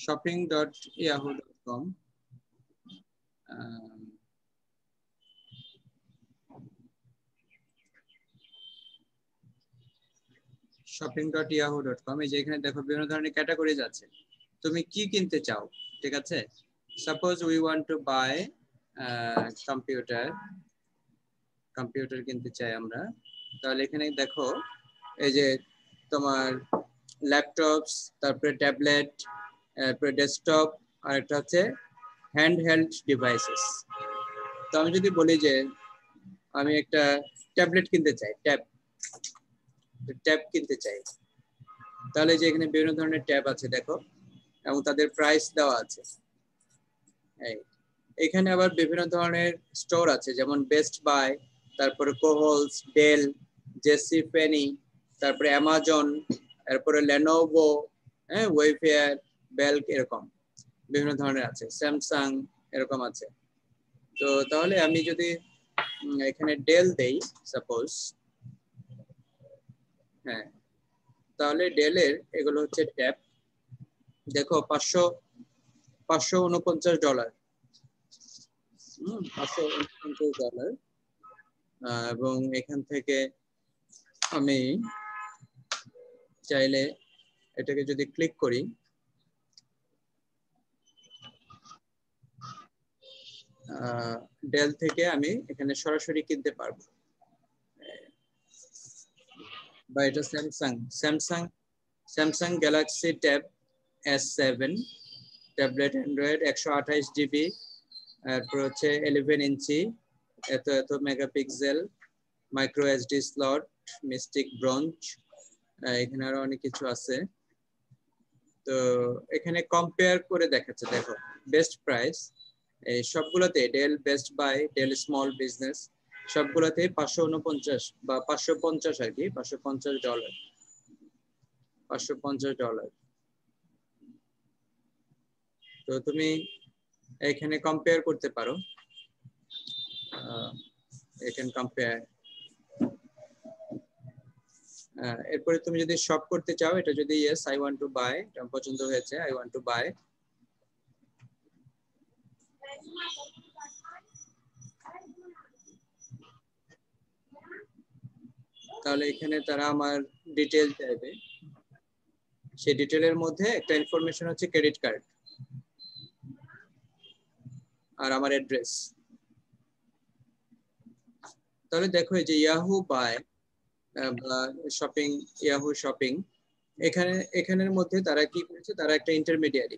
shopping.yahoo.com. shopping.yahoo.com এই যে এখানে দেখো বিভিন্ন ধরনের ক্যাটাগরিজ আছে, তুমি কি কিনতে চাও, ঠিক আছে। Suppose we want to buy computer কিনতে চাই আমরা, তাহলে এখানে দেখো এই যে তোমার ল্যাপটপস, তারপরে ট্যাবলেট, তারপরে ডেস্কটপ, আর একটা হচ্ছে হ্যান্ড হেল্ড ডিভাইসেস। তো আমি যদি বলি যে আমি একটা ট্যাবলেট কিনতে চাই, ট্যাব কিনতে চাই, তাহলে যে এখানে বিভিন্ন ধরনের ট্যাব আছে দেখো, এবং তাদের প্রাইস দেওয়া আছে। এখানে আবার বিভিন্ন ধরনের স্টোর আছে, যেমন বেস্ট বাই, তারপরে কোহলস, ডেল, জেসি পেনি, তারপরে অ্যামাজন, তারপরে লেনোভো, ওয়েফেয়ার, বেল, এরকম বিভিন্ন ধরনের আছে, স্যামসাং এরকম আছে। তো তাহলে আমি যদি এখানে ডেল দেই সাপোজ, হ্যাঁ, তাহলে ডেলের এগুলো হচ্ছে ট্যাব, দেখো $549, $549, এবং এখান থেকে আমি চাইলে এটাকে যদি ক্লিক করি, ডেল থেকে আমি এখানে সরাসরি কিনতে পারবো। বা এটা Samsung Galaxy tab S7 tablet, Android, 128 GB, তারপর হচ্ছে 11 ইঞ্চি, এত megapixel, micro SD slot, mystic bronze, এখানে আরো অনেক কিছু আছে। তো এখানে কম্পেয়ার করে দেখাচ্ছে, দেখো বেস্ট প্রাইস এই সবগুলোতে, Dell, best buy, Dell small business, সবগুলোতে 549 বা 550 আর কি, $550। তো তুমি এখানে কম্পেয়ার করতে পারো, এখানে কম্পেয়ার। এরপরে তুমি যদি শপ করতে চাও, এটা যদি yes I want to buy, এটা পছন্দ হয়েছে, আই ওয়ান্ট টু বাই, তাহলে এখানে তারা আমার ডিটেইল চাইবে। সেই ডিটেইলের মধ্যে একটা ইনফরমেশন হচ্ছে ক্রেডিট কার্ড আর আমার অ্যাড্রেস। তাহলে দেখো এই যে ইয়াহু বাই বা শপিং, ইয়াহু শপিং, এখানের মধ্যে তারা কি করেছে, তারা একটা ইন্টারমিডিয়ারি,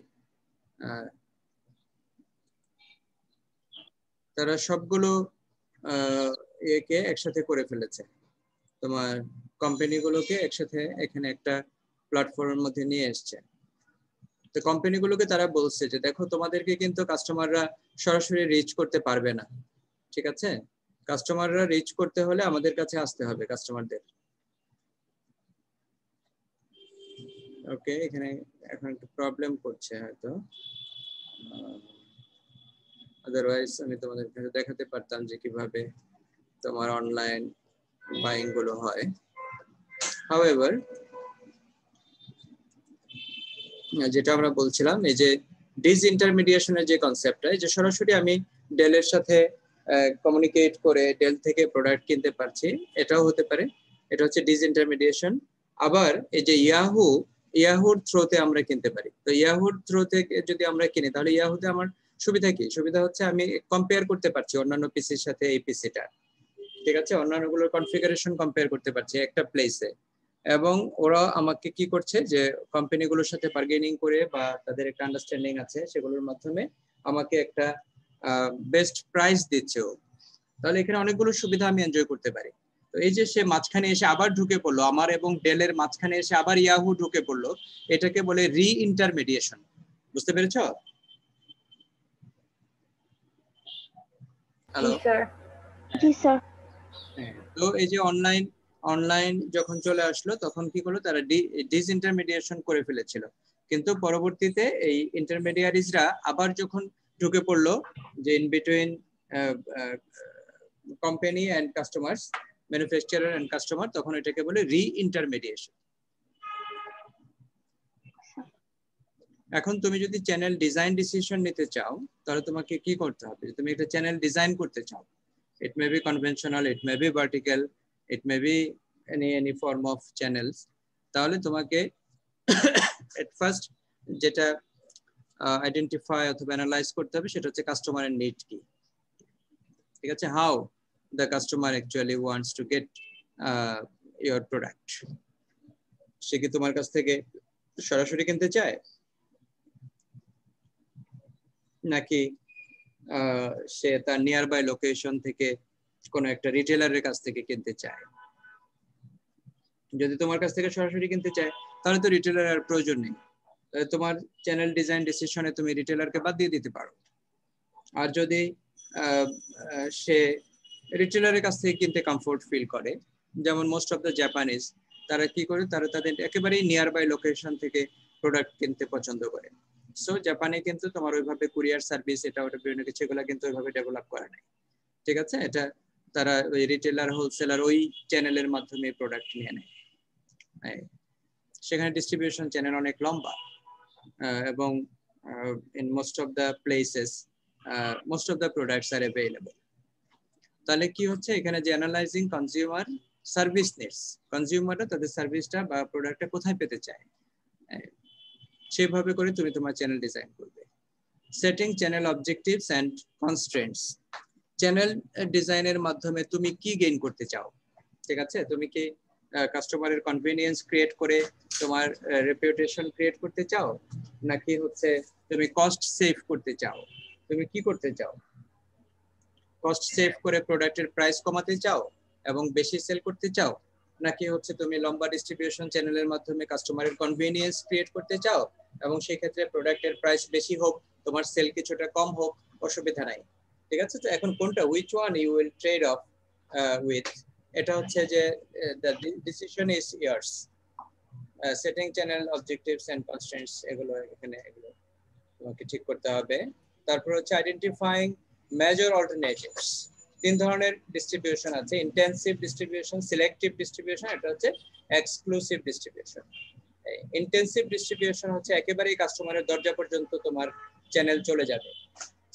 তারা সবগুলো একে একসাথে করে ফেলেছে, তোমার কোম্পানিগুলোকে একসাথে এখানে একটা প্ল্যাটফর্মের মধ্যে নিয়ে এসছে। তো কোম্পানিগুলোকে তারা বলছে যে দেখো তোমাদেরকে কিন্তু কাস্টমাররা সরাসরি রিচ করতে পারবে না, ঠিক আছে, কাস্টমাররা রিচ করতে হলে আমাদের কাছে আসতে হবে কাস্টমারদের। ওকে, এখানে এখন একটু প্রবলেম করছে হয়তো, আদারওয়াইজ আমি তোমাদের কাছে দেখাতে পারতাম যে কিভাবে তোমার অনলাইন বাইং গুলো হয়। হাউএভার, যেটা আমরা বলছিলাম, এই যে ডিসইন্টারমিডিয়েশনের যে কনসেপ্টটা, এই যে সরাসরি আমি ডেলের সাথে কমিউনিকেট করে ডেল থেকে প্রোডাক্ট কিনতে পারছি, এটাও হতে পারে, এটা হচ্ছে ডিসইন্টারমিডিয়েশন। আবার এই যে ইয়াহুর থ্রুতে আমরা কিনতে পারি। তো ইয়াহুর থ্রু থেকে যদি আমরা কিনি, তাহলে ইয়াহুতে আমার সুবিধা কি? সুবিধা হচ্ছে আমি কম্পেয়ার করতে পারছি অন্যান্য পিসির সাথে এই পিসিটা, ঠিক আছে, অন্যান্যগুলোর কনফিগারেশন কম্পেয়ার করতে পারছি একটা প্লেসে। এবং ওরা আমাকে কি করছে, যে কোম্পানিগুলোর সাথে বার্গেনিং করে বা তাদের একটা আন্ডারস্ট্যান্ডিং আছে, সেগুলোর মাধ্যমে আমাকে একটা বেস্ট প্রাইস দিচ্ছে ও। তাহলে এখানে অনেকগুলো সুবিধা আমি এনজয় করতে পারি। তো এই যে সে মাঝখানে এসে আবার ঢুকে পড়লো, আমার এবং ডেলের মাঝখানে এসে আবার ইয়াহু ঢুকে পড়লো, এটাকে বলে রি-ইন্টারমিডিয়েশন। বুঝতে পেরেছো? হ্যালো, জি স্যার। তো এই যে অনলাইন যখন চলে আসলো, তখন কি করলো, তারা ডিসইন্টারমিডিয়েশন করে ফেলেছিল, কিন্তু পরবর্তীতে এই ইন্টারমিডিয়ারিজরা আবার যখন ঢুকে পড়লো, যে in between company and customers, manufacturer and customer, তখন এটাকে বলে রি-ইন্টারমিডিয়েশন। এখন তুমি যদি চ্যানেল ডিজাইন ডিসিশন নিতে চাও তাহলে তোমাকে কি করতে হবে? তুমি একটা চ্যানেল ডিজাইন করতে চাও, it may be conventional, it may be vertical, it may be any form of channels, তাহলে তোমাকে at first যেটা আইডেন্টিফাই অথবা অ্যানালাইজ করতে হবে সেটা হচ্ছে কাস্টমারের নিড কি। ঠিক আছে, how the customer actually wants to get your product. সে কি তোমার কাছ থেকে সরাসরি কিনতে চায়, নাকি সে তার নিয়ার বাই লোকেশন থেকে কোনো একটা রিটেলারের কাছ থেকে কিনতে চায়? যদি তোমার কাছ থেকে সরাসরি কিনতে চায় তাহলে তো রিটেলার আর প্রয়োজন নেই, তোমার চ্যানেল ডিজাইন ডিসিশনে তুমি রিটেলারকে বাদ দিয়ে দিতে পারো। আর যদি সে রিটেলারের কাছ থেকে কিনতে কমফোর্ট ফিল করে, যেমন মোস্ট অফ দ্য জাপানিজ, তারা কি করে, তারা তাদের একেবারেই নিয়ার বাই লোকেশন থেকে প্রোডাক্ট কিনতে পছন্দ করে। সো জাপানে কিন্তু তোমার ওইভাবে কুরিয়ার সার্ভিস এটা ওটা বিভিন্ন কিছু এগুলো কিন্তু ওইভাবে ডেভেলপ করা নাই। ঠিক আছে, এটা তারা ওই রিটেলার হোলসেলার ওই চ্যানেলের মাধ্যমে প্রোডাক্ট নিয়ে নেয়। সেখানে ডিস্ট্রিবিউশন চ্যানেল অনেক লম্বা, এবং in most of the places most of the products are available. তাহলে কি হচ্ছে এখানে যে অ্যানালাইজিং কনজিউমার সার্ভিস নিডস, কনজিউমাররা তাদের সার্ভিসটা বা প্রোডাক্টটা কোথায় পেতে চায়, সেভাবে করে তুমি তোমার চ্যানেল ডিজাইন করবে। Setting channel objectives and constraints, channel ডিজাইনের মাধ্যমে তুমি কি গেইন করতে চাও? ঠিক আছে, তুমি কি কাস্টমারের কনভিনিয়েন্স ক্রিয়েট করে তোমার রেপুটেশন ক্রিয়েট করতে চাও, নাকি হচ্ছে তুমি কস্ট সেভ করতে চাও? তুমি কি করতে চাও? কস্ট সেভ করে প্রোডাক্টের প্রাইস কমাতে চাও এবং বেশি সেল করতে চাও, নাকি হচ্ছে তুমি লম্বা ডিস্ট্রিবিউশন চ্যানেলের মাধ্যমে কাস্টমারের কনভিনিয়েন্স ক্রিয়েট করতে চাও এবং সেই ক্ষেত্রে প্রোডাক্টের প্রাইস বেশি হোক, তোমার সেল কিছুটা কম হোক, অসুবিধা নাই। ঠিক আছে, তো এখন কোনটা, which one you will trade off with, এটা হচ্ছে যে the decision is yours. Setting channel objectives and constraints, এগুলো এখানে এগুলো তোমাকে ঠিক করতে হবে। তারপর হচ্ছে আইডেন্টিফাইং মেজর অল্টারনেটিভস। তিন ধরনের ডিস্ট্রিবিউশন আছে, ইন্টেন্সিভ ডিস্ট্রিবিউশন, সিলেক্টিভ ডিস্ট্রিবিউশন, এটা হচ্ছে এক্সক্লুসিভ ডিস্ট্রিবিউশন। ইন্টেন্সিভ ডিস্ট্রিবিউশন হচ্ছে একেবারেই কাস্টমারের দরজা পর্যন্ত তোমার চ্যানেল চলে যাবে।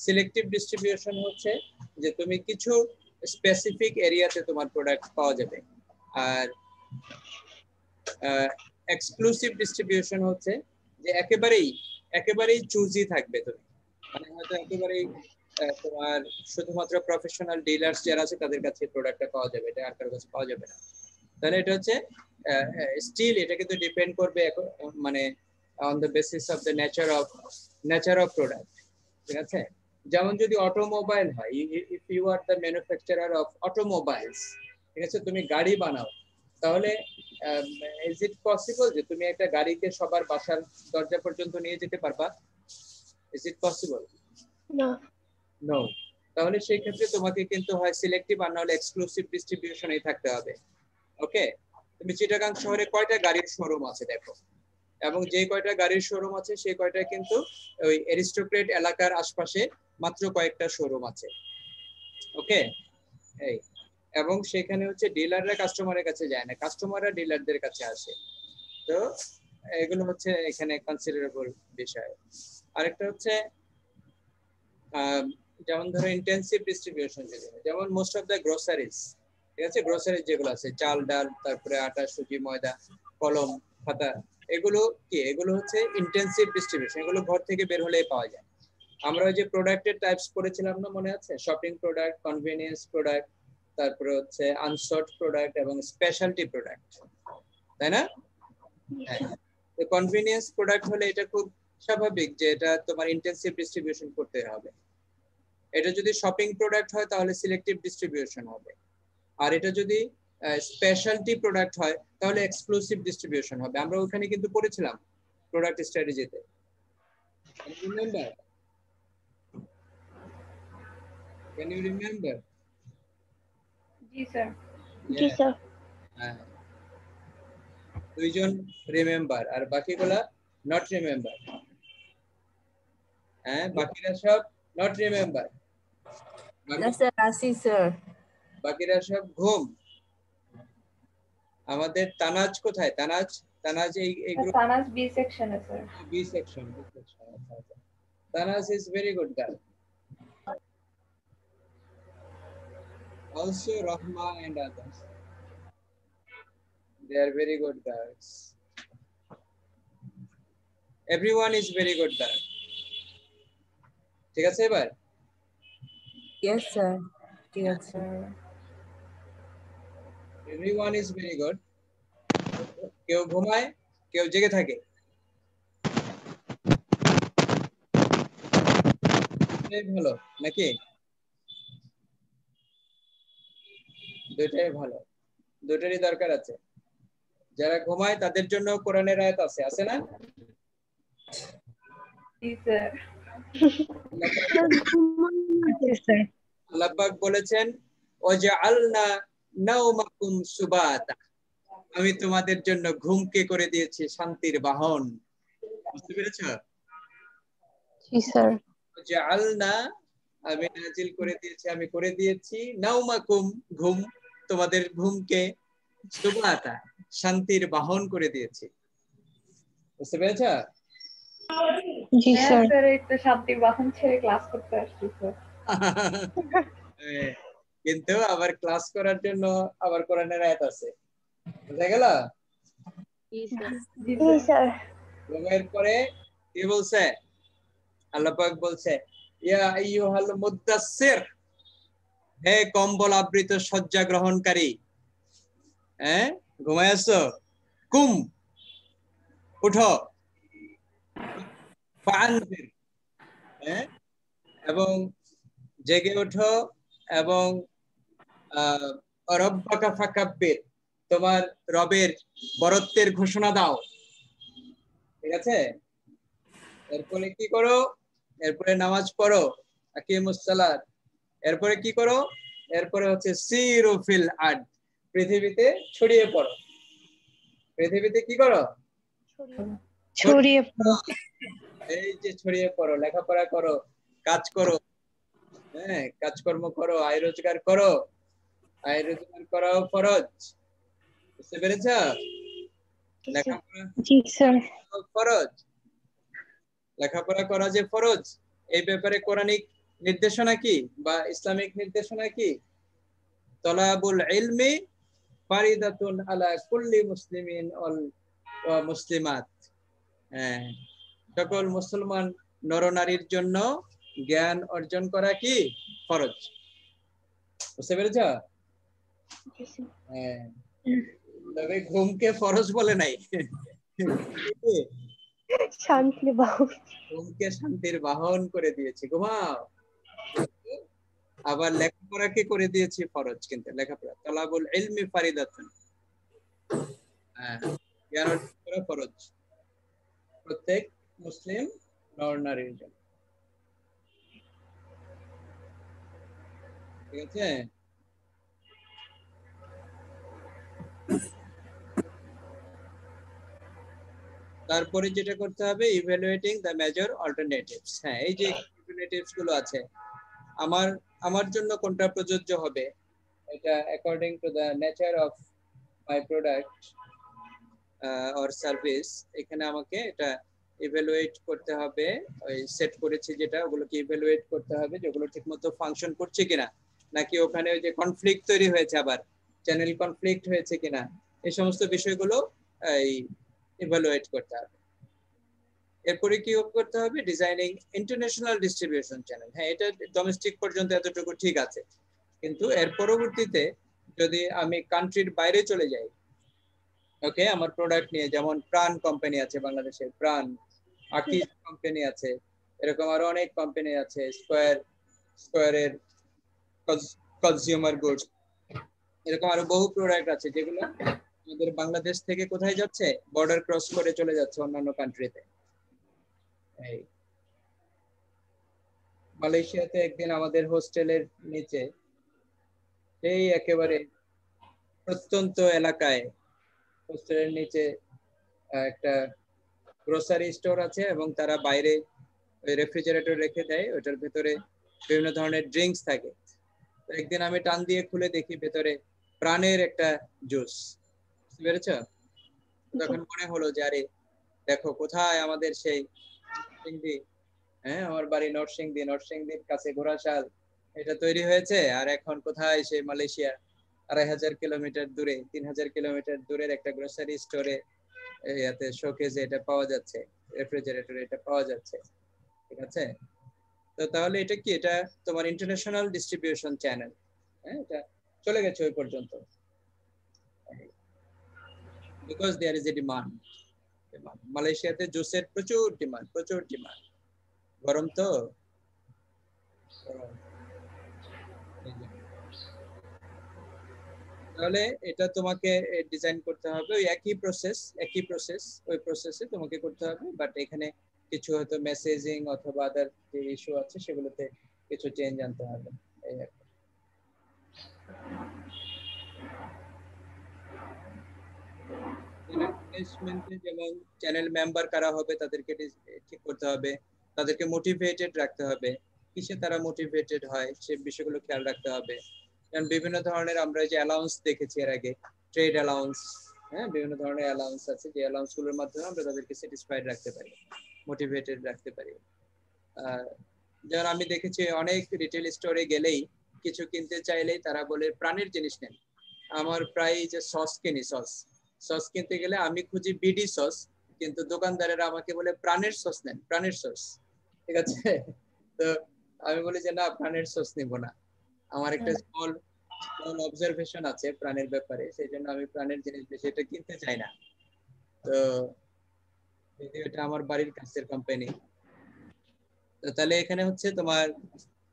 সিলেক্টিভ ডিস্ট্রিবিউশন হচ্ছে যে তুমি কিছু স্পেসিফিক এরিয়াতে তোমার প্রোডাক্ট পাওয়া যাবে। আর এক্সক্লুসিভ ডিস্ট্রিবিউশন হচ্ছে যে একেবারেই চুজি থাকবে তুমি, মানে হয়তো একেবারেই তোমার শুধুমাত্র প্রফেশনাল ডিলার্স যারা আছে তাদের কাছে প্রোডাক্টটা পাওয়া যাবে, এটা আর কারোর কাছে পাওয়া যাবে না। তাহলে এটা হচ্ছে স্টিল এটা কিন্তু ডিপেন্ড করবে মানে on the basis of the nature of product. ঠিক আছে, যেমন যদি অটোমোবাইল হয়, if you are the manufacturer of automobiles, ঠিক আছে, তুমি গাড়ি বানাও, তাহলে ইজ ইট পসিবল যে তুমি একটা গাড়িকে সবার বাসার দরজা পর্যন্ত নিয়ে যেতে পারবা? Is it possible? নো। তাহলে সেই ক্ষেত্রে তোমাকে কিন্তু হয় সিলেক্টিভ আর নাহলে এক্সক্লুসিভ ডিস্ট্রিবিউশনেই থাকতে হবে। ওকে, তুমি চিটাগাং শহরে কয়টা গাড়ির শোরুম আছে দেখো, এবং যে কয়টা গাড়ির শোরুম আছে সেই কয়টা কিন্তু ওই অ্যারিস্টোক্রেট এলাকার আশপাশে মাত্র কয়েকটা শোরুম আছে। ওকে, এই এবং সেখানে হচ্ছে ডিলাররা কাস্টমারের কাছে যায় না, কাস্টমাররা ডিলারদের কাছে আসে। তো এগুলো হচ্ছে এখানে কনসিডারেবল বিষয়। আরেকটা হচ্ছে যেমন ধরো ইন্টেন্সিভ ডিস্ট্রিবিউশন, যেমন মোস্ট অফ দ্য গ্রোসারিজ, ঠিক আছে, গ্রোসারিজ যেগুলো আছে চাল ডাল, তারপরে আটা সুজি ময়দা কলম খাতা, এগুলো কি, এগুলো হচ্ছে ইন্টেন্সিভ ডিস্ট্রিবিউশন, এগুলো ঘর থেকে বের হলেই পাওয়া যায়। আমরা ওই যে প্রোডাক্টের টাইপস পড়েছিলাম না, মনে আছে? শপিং প্রোডাক্ট, কনভেনিয়েন্স প্রোডাক্ট, তারপরে হচ্ছে আনসর্ট প্রোডাক্ট এবং স্পেশালিটি প্রোডাক্ট, তাই না? হ্যাঁ, তো কনভেনিয়েন্স প্রোডাক্ট হলে এটা খুব স্বাভাবিক যে এটা তোমার ইন্টেন্সিভ ডিস্ট্রিবিউশন করতে হবে। এটা যদি শপিং প্রোডাক্ট হয় তাহলে সিলেক্টিভ ডিস্ট্রিবিউশন হবে, আর এটা যদি স্পেশালিটি প্রোডাক্ট হয় তাহলে এক্সক্লুসিভ ডিস্ট্রিবিউশন হবে। আমরা ওখানে কিন্তু পড়েছিলাম প্রোডাক্ট স্ট্র্যাটেজিতে, রিমেম্বার? Can you remember? জি স্যার। জি স্যার। দুইজন রিমেম্বার আর বাকিগুলা নট রিমেম্বার। হ্যাঁ, বাকিরা সব নট রিমেম্বার। না স্যার, আসি স্যার। বাকিরা সব ঘুম। আমাদের তানাজ কোথায়? তানাজ তানাজ এই গ্রুপ Sanas B section है sir. B section Tanaz is very good girl also Rahma and others they are very good girls everyone is very good girl ঠিক আছে এবার Yes, sir. Yes, sir. everyone is very good কেউ ঘুমায় কেউ জেগে থাকে দুটোই ভালো নাকি দুটোই ভালো দুটোরই দরকার আছে যারা ঘুমায় তাদের জন্য কোরআনের আয়াত আছে আছে না जी sir. আল্লাহ পাক বলেছেন ওয়াজআলনা নাওমাকুম সুবাতা আমি তোমাদের জন্য ঘুমকে করে দিয়েছি শান্তির বাহন বুঝতে পেরেছো जी sir. ওয়াজআলনা আমি নাজিল করে দিয়েছি আমি করে দিয়েছি নাওমাকুম ঘুম তোমাদের ঘুমকে সুবাতা শান্তির বাহন করে দিয়েছি বুঝতে পেরেছো जी sir. sir एक तो शांति वाहन ছেড়ে ক্লাস করতে আসছি স্যার কিন্তু আবার ক্লাস করার জন্য আবার কোরআনের আয়াত আছে বুঝা গেল जी sir. ঘুমের পরে কি বলছে আল্লাহ পাক বলছে ইয়া আইয়ুহাল মুদাসসির হে কম্বল আবৃত শয্যা গ্রহণকারী হ্যাঁ ঘুমায় আছো কুম উঠো ফাআনজির হ্যাঁ এবং জেগে ওঠো এবং রব্বাকা ফাকাব্বির তোমার রবের বরত্বের ঘোষণা দাও ঠিক আছে এরপরে কি করো এরপরে নামাজ পড়ো আকিমুস সালাত এরপরে কি করো এরপরে হচ্ছে সিরু ফিল আরদ পৃথিবীতে ছড়িয়ে পড়ো পৃথিবীতে কি করো ছড়িয়ে পড়ো এই যে ছড়িয়ে পড়ো লেখাপড়া করো কাজ করো হ্যাঁ কাজকর্ম করো আয় রোজগার করো আয় রোজগার করাও ফরজ বুঝতে পেরেছ লেখাপড়া জি স্যার ফরজ লেখাপড়া করা যে ফরজ এই ব্যাপারে কোরআনিক নির্দেশনা কি বা ইসলামিক নির্দেশনা কি তলাবুল ইলমি ফারিদাতুন আলা কুল্লি মুসলিমিন ওয়া মুসলিমাত হ্যাঁ সকল মুসলমান নরনারীর জন্য জ্ঞান অর্জন করা কি ফরজ বুঝতে পেরেছ হ্যাঁ তবে ঘুমকে ফরজ বলে নাই শান্তির বাহন ঘুমকে শান্তির বাহন করে দিয়েছি ঘুমাও আবার লেখাপড়াকে করে দিয়েছি ফরজ কিন্তু লেখাপড়া তলাবুল ইলমি ফারিদাতুন হ্যাঁ জ্ঞান অর্জন করা ফরজ প্রত্যেক মুসলিম নরনারীর জন্য ঠিক আছে তারপরে যেটা করতে হবে ইভালুয়েটিং দ্য মেজর অল্টারনেটিভস হ্যাঁ এই যে অল্টারনেটিভস গুলো আছে আমার জন্য কোনটা প্রযোজ্য হবে এটা according to the nature of my product or service এখানে আমাকে এটা ইভালুয়েট করতে হবে ওই সেট করেছি যেটা ওগুলোকে ইভালুয়েট করতে হবে যেগুলো ঠিকমতো ফাংশন করছে কিনা নাকি ওখানে ওই যে কনফ্লিক্ট তৈরি হয়েছে আবার চ্যানেল কনফ্লিক্ট হয়েছে কিনা এই সমস্ত বিষয়গুলো এই ইভালুয়েট করতে হবে এরপরে কি করতে হবে ডিজাইনিং ইন্টারন্যাশনাল ডিস্ট্রিবিউশন চ্যানেল হ্যাঁ এটা ডোমেস্টিক পর্যন্ত এতটুকু ঠিক আছে কিন্তু এর পরবর্তীতে যদি আমি কান্ট্রির বাইরে চলে যাই ওকে আমার প্রোডাক্ট নিয়ে যেমন প্রাণ কোম্পানি আছে বাংলাদেশের প্রাণ আকিজ কোম্পানি আছে এরকম আরো অনেক কোম্পানি আছে স্কয়ারের কনজিউমার গুডস এরকম আরো বহু প্রোডাক্ট আছে যেগুলো আমাদের বাংলাদেশ থেকে কোথায় যাচ্ছে বর্ডার ক্রস করে চলে যাচ্ছে অন্যান্য কান্ট্রিতে এই মালয়েশিয়াতে একদিন আমাদের হোস্টেলের নিচে এই একেবারে প্রত্যন্ত এলাকায় হোস্টেলের নিচে একটা গ্রোসারি স্টোর আছে এবং তারা বাইরে ওই রেফ্রিজারেটর রেখে দেয় ওটার ভেতরে বিভিন্ন ধরনের ড্রিঙ্কস থাকে তো একদিন আমি টান দিয়ে খুলে দেখি ভেতরে প্রাণের একটা জুস বুঝতে পেরেছ তখন মনে হলো যে আরে দেখো কোথায় আমাদের সেই নরসিংদী, হ্যাঁ আমার বাড়ি নরসিংদীর কাছে ঘোড়াশাল, এটা তৈরি হয়েছে, আর এখন কোথায় সেই মালয়েশিয়া 2500 কিলোমিটার দূরে, 3000 কিলোমিটার দূরের একটা গ্রোসারি স্টোরে ইয়াতে শোকেজে এটা পাওয়া যাচ্ছে, রেফ্রিজারেটরে এটা পাওয়া যাচ্ছে। ঠিক আছে, তো তাহলে এটা কি, এটা তোমার ইন্টারন্যাশনাল ডিস্ট্রিবিউশন চ্যানেল, হ্যাঁ এটা চলে গেছে ওই পর্যন্ত, because there is a demand. মালয়েশিয়াতে জুসের প্রচুর ডিমান্ড, গরম তো গরম। তাহলে এটা তোমাকে ডিজাইন করতে হবে, ওই একই প্রসেস ওই প্রসেসে তোমাকে করতে হবে, বাট এখানে কিছু হয়তো মেসেজিং অথবা আদার যে ইস্যু আছে সেগুলোতে কিছু চেঞ্জ আনতে হবে, এই আর কি। ম্যানেজমেন্টে যেমন চ্যানেল মেম্বার কারা হবে তাদেরকে ঠিক করতে হবে, তাদেরকে মোটিভেটেড রাখতে হবে, কিসে তারা মোটিভেটেড হয় সে বিষয়গুলো খেয়াল রাখতে হবে। কারণ বিভিন্ন ধরনের আমরা যে অ্যালাউন্স দেখেছি এর আগে, ট্রেড অ্যালাউন্স, হ্যাঁ বিভিন্ন ধরনের অ্যালাউন্স আছে, যে অ্যালাউন্স গুলোর মাধ্যমে আমরা তাদেরকে স্যাটিসফাইড রাখতে পারি, মোটিভেটেড রাখতে পারি। যেমন আমি দেখেছি অনেক রিটেল স্টোরে গেলেই কিছু কিনতে চাইলেই তারা বলে প্রাণের জিনিস নেন। আমার প্রায় যে সস কিনি, সস কিনতে গেলে আমি খুঁজি বিডি সস, কিন্তু দোকানদারেরা আমাকে বলে প্রাণের সস নেন, প্রাণের সস। ঠিক আছে, তো আমি বলি যে না, প্রাণের সস নিব না, আমার একটা স্মল অবজারভেশন আছে প্রাণের ব্যাপারে, সেই জন্য আমি প্রাণের জিনিস বেশি এটা কিনতে চাই না। তো যদিও এটা আমার বাড়ির কাছের কোম্পানি, তো তাহলে এখানে হচ্ছে তোমার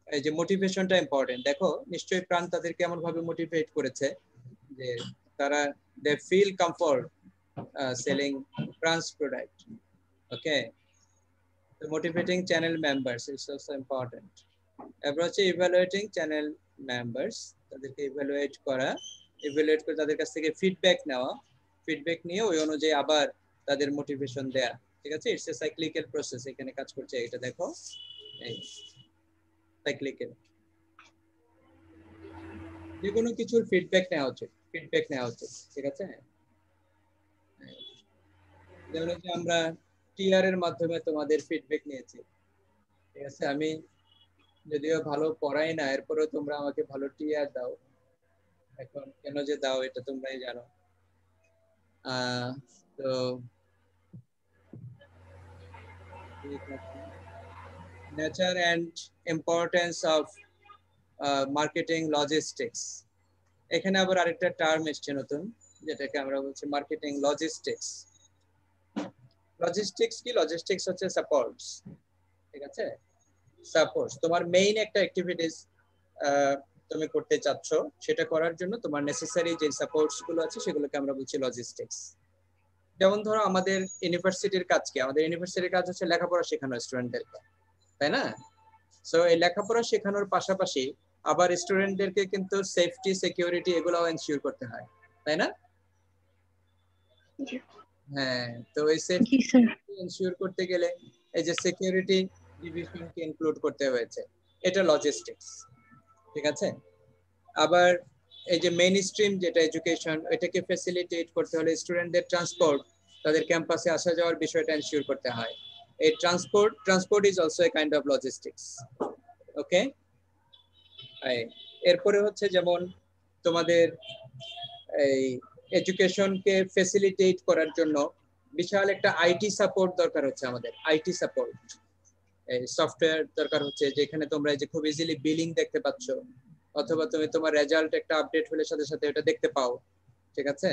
এই যে মোটিভেশনটা ইম্পর্টেন্ট। দেখো নিশ্চয়ই প্রাণ তাদেরকে এমন ভাবে মোটিভেট করেছে যে তারা they feel comfort selling Pran's product. Okay, so motivating channel members is also important. এরপর হচ্ছে evaluating channel members, তাদেরকে evaluate করে তাদের কাছ থেকে ফিডব্যাক নেওয়া, ফিডব্যাক নিয়ে ওই অনুযায়ী আবার তাদের মোটিভেশন দেয়া। ঠিক আছে, ইটস এ সাইক্লিক্যাল প্রসেস, এখানে কাজ করছে এটা দেখো, এই সাইক্লিক্যাল, যে কোনো কিছুর ফিডব্যাক নেওয়া উচিত, ঠিক আছে। যেমন হচ্ছে আমরা টিআর এর মাধ্যমে তোমাদের ফিডব্যাক নিয়েছি, ঠিক আছে, আমি যদিও ভালো পড়াই না এরপরেও তোমরা আমাকে ভালো টিআর দাও, এখন কেন যে দাও এটা তোমরাই জানো। তো nature and importance of marketing logistics, এখানে আবার আরেকটা টার্ম এসছে নতুন, যেটাকে আমরা বলছি মার্কেটিং লজিস্টিক্স। লজিস্টিক্স কি? লজিস্টিক্স হচ্ছে সাপোর্টস, ঠিক আছে, সাপোর্টস তোমার মেইন একটা অ্যাক্টিভিটিস তুমি করতে চাচ্ছ, সেটা করার জন্য তোমার নেসেসারি যে সাপোর্টস গুলো আছে সেগুলোকে আমরা বলছি লজিস্টিক্স। যেমন ধরো আমাদের ইউনিভার্সিটির কাজ কি? আমাদের ইউনিভার্সিটির কাজ হচ্ছে লেখাপড়া শেখানো স্টুডেন্টদেরকে, তাই না? সো এই লেখাপড়া শেখানোর পাশাপাশি আবার স্টুডেন্টদেরকে কিন্তু সেফটি সিকিউরিটি এগুলোও এনশিওর করতে হয়, তাই না? হ্যাঁ, তো এই সেফটি এনশিওর করতে গেলে এই যে সিকিউরিটি ডিভিশনকে ইনক্লুড করতে হয়েছে, এটা লজিস্টিক্স, ঠিক আছে। আবার এই যে মেইন স্ট্রিম যেটা এডুকেশন, এটাকে ফ্যাসিলিটেট করতে হলে স্টুডেন্টদের ট্রান্সপোর্ট, তাদের ক্যাম্পাসে আসা যাওয়ার বিষয়টা এনশিওর করতে হয়। এই transport is also a kind of logistics. Okay, এরপরে হচ্ছে যেমন তোমাদের এই এডুকেশনকে ফ্যাসিলিটেট করার জন্য বিশাল একটা আইটি সাপোর্ট দরকার হচ্ছে, আমাদের আইটি সাপোর্ট, এই সফটওয়্যার দরকার হচ্ছে, যেখানে তোমরা যে খুব ইজিলি বিলিং দেখতে পাচ্ছ, অথবা তুমি তোমার রেজাল্ট একটা আপডেট হলে সাথে সাথে এটা দেখতে পাও, ঠিক আছে।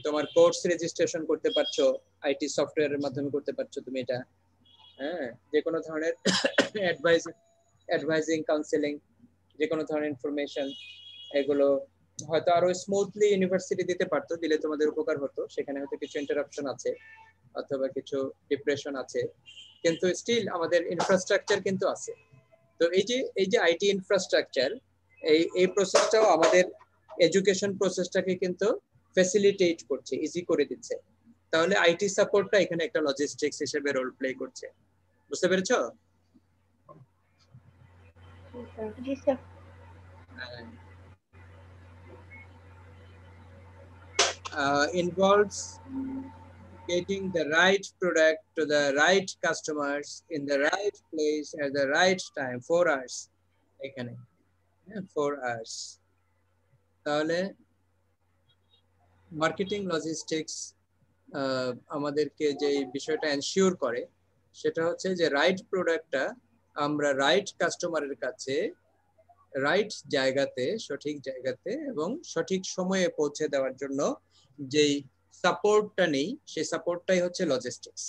তোমার কোর্স রেজিস্ট্রেশন করতে পারছো, আইটি সফটওয়্যারের মাধ্যমে করতে পারছো তুমি এটা, হ্যাঁ, যে কোনো ধরনের অ্যাডভাইজিং কাউন্সেলিং, যে কোনো ধরনের ইনফরমেশন, এগুলো হয়তো আরো স্মুথলি ইউনিভার্সিটি দিতে পারতো, দিলে তোমাদের উপকার হতো। সেখানে হয়তো কিছু ইন্টারাপশন আছে অথবা কিছু ডিপ্রেশন আছে, কিন্তু স্টিল আমাদের ইনফ্রাস্ট্রাকচার কিন্তু আছে। তো এই যে আইটি ইনফ্রাস্ট্রাকচার, এই প্রসেসটাও আমাদের এডুকেশন প্রসেসটাকে কিন্তু ফ্যাসিলিটেট করছে, ইজি করে দিচ্ছে। তাহলে আইটি সাপোর্টটা এখানে একটা লজিস্টিক্স হিসেবে রোল প্লে করছে, বুঝতে পেরেছো? জি sir. Involves getting the right product to the right customers in the right place at the right time, 4 hours এখানে 4 hours। তাহলে মার্কেটিং লজিস্টিক্স আমাদেরকে যে বিষয়টা এনশিওর করে সেটা হচ্ছে যে রাইট প্রোডাক্টটা আমরা রাইট কাস্টমারের কাছে রাইট জায়গাতে, সঠিক জায়গাতে এবং সঠিক সময়ে পৌঁছে দেওয়ার জন্য যেই সাপোর্টটা নেই, সেই সাপোর্টটাই হচ্ছে logistics.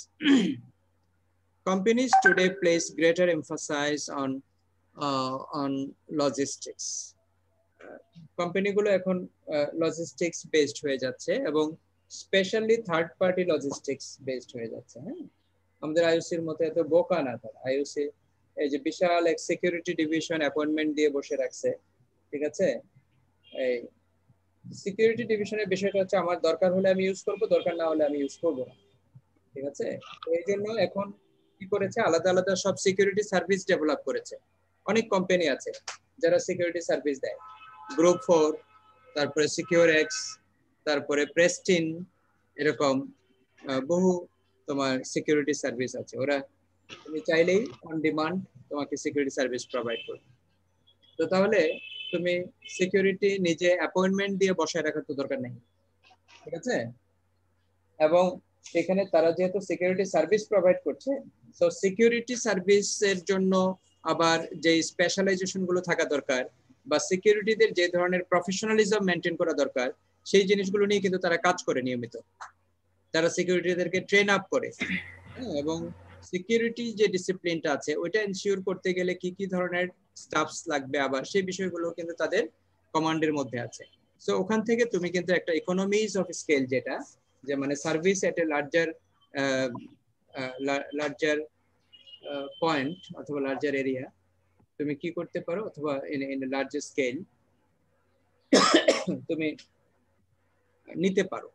Companies today place greater emphasis on logistics. কোম্পানিগুলো এখন লজিস্টিক্স বেসড হয়ে যাচ্ছে এবং specially third party logistics based হয়ে যাচ্ছে। হ্যাঁ, আমাদের আইওসির মতো এত বোকা না তারা। আইওসি এই যে বিশাল এক সিকিউরিটি ডিভিশন অ্যাপয়েন্টমেন্ট দিয়ে বসে রাখছে, ঠিক আছে? এই সিকিউরিটি ডিভিশনের বিষয়টা হচ্ছে আমার দরকার হলে আমি ইউজ করব, দরকার না হলে আমি ইউজ করব না, ঠিক আছে? এই জন্য এখন কি করেছে, আলাদা আলাদা সব সিকিউরিটি সার্ভিস ডেভেলপ করেছে। অনেক কোম্পানি আছে যারা সিকিউরিটি সার্ভিস দেয়, গ্রুপ 4, তারপরে সিকিউর এক্স, তারপরে প্রেস্টিন, এরকম বহু তোমার সিকিউরিটি সার্ভিস আছে। ওরা তুমি চাইলেই অন ডিমান্ড তোমাকে সিকিউরিটি সার্ভিস প্রোভাইড করবে। তো তাহলে তুমি সিকিউরিটি নিজে অ্যাপয়েন্টমেন্ট দিয়ে বসায় রাখার তো দরকার নেই, ঠিক আছে? এবং এখানে তারা যেহেতু সিকিউরিটি সার্ভিস প্রোভাইড করছে, সো সিকিউরিটি সার্ভিসের জন্য আবার যে স্পেশালাইজেশন গুলো থাকা দরকার বা সিকিউরিটিদের যে ধরনের প্রফেশনালিজম মেনটেন করা দরকার, সেই জিনিসগুলো নিয়ে কিন্তু তারা কাজ করে নিয়মিত। তারা সিকিউরিটিদেরকে ট্রেন আপ করে এবং সিকিউরিটি যে ডিসিপ্লিনটা আছে ওইটা এনশিওর করতে গেলে কি কি ধরনের স্টাফস লাগবে আবার সেই বিষয়গুলো কিন্তু তাদের কমান্ডের মধ্যে আছে। সো ওখান থেকে তুমি কিন্তু একটা ইকোনমিজ অফ স্কেল, যেটা যে মানে সার্ভিস এট এ লার্জার পয়েন্ট অথবা লার্জার এরিয়া তুমি কি করতে পারো, অথবা ইন লার্জার স্কেল তুমি নিতে পারো।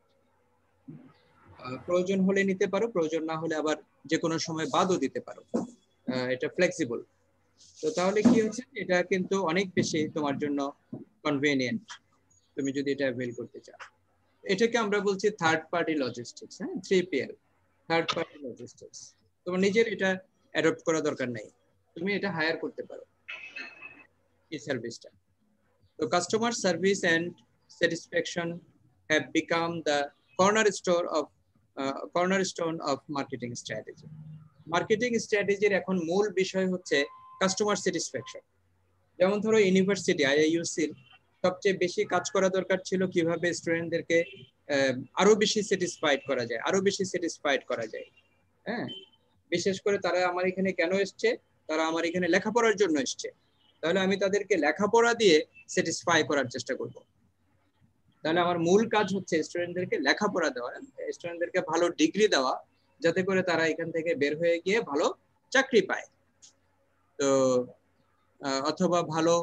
প্রয়োজন হলে নিতে পারো, প্রয়োজন না হলে আবার যে কোনো সময় বাদও দিতে পারো। এটা ফ্লেক্সিবল। তো তাহলে কি হচ্ছে, এটা কিন্তু অনেক বেশি তোমার জন্য কনভেনিয়েন্ট তুমি যদি এটা অ্যাভেল করতে চাও। এটাকে আমরা বলছি থার্ড পার্টি লজিস্টিক্স। হ্যাঁ, 3PL, থার্ড পার্টি লজিস্টিক্স। তোমার নিজের এটা অ্যাডপ্ট করা দরকার নাই, তুমি এটা হায়ার করতে পারো এই সার্ভিসটা। তো customer service and satisfaction have become the cornerstone of marketing strategy. Marketing স্ট্র্যাটেজির এখন মূল বিষয় হচ্ছে কাস্টমার স্যাটিসফ্যাকশন। যেমন ধরো ইউনিভার্সিটি আইআইইউসির সবচেয়ে বেশি কাজ করা দরকার ছিল কিভাবে স্টুডেন্টদেরকে আরো বেশি স্যাটিসফাইড করা যায়, আরো বেশি স্যাটিসফাইড করা যায়। হ্যাঁ, বিশেষ করে তারা আমার এখানে কেন এসছে, তারা আমার এখানে লেখাপড়ার জন্য এসছে, তাহলে আমি তাদেরকে লেখাপড়া দিয়ে স্যাটিসফাই করার চেষ্টা করব। তাহলে আমার মূল কাজ হচ্ছে স্টুডেন্টদেরকে লেখাপড়া দেওয়া, স্টুডেন্টদেরকে ভালো ডিগ্রি দেওয়া, যাতে করে তারা এখান থেকে বের হয়ে গিয়ে ভালো চাকরি পায়, তো অথবা ভালো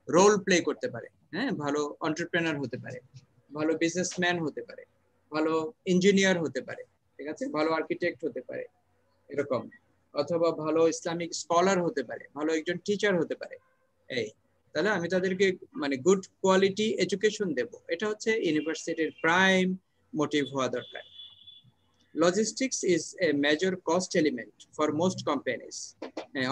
রোল প্লে করতে পারে। হ্যাঁ, ভালো এন্টারপ্রেনার হতে পারে, ভালো বিজনেসম্যান হতে পারে, ভালো ইঞ্জিনিয়ার হতে পারে, ঠিক আছে, ভালো আর্কিটেক্ট হতে পারে এরকম, অথবা ভালো ইসলামিক স্কলার হতে পারে, ভালো একজন টিচার হতে পারে। এই তাহলে আমি তাদেরকে মানে গুড কোয়ালিটি এডুকেশন দেব, এটা হচ্ছে ইউনিভার্সিটির প্রাইম মোটিভ হওয়া দরকার। Logistics is a major cost element for most companies.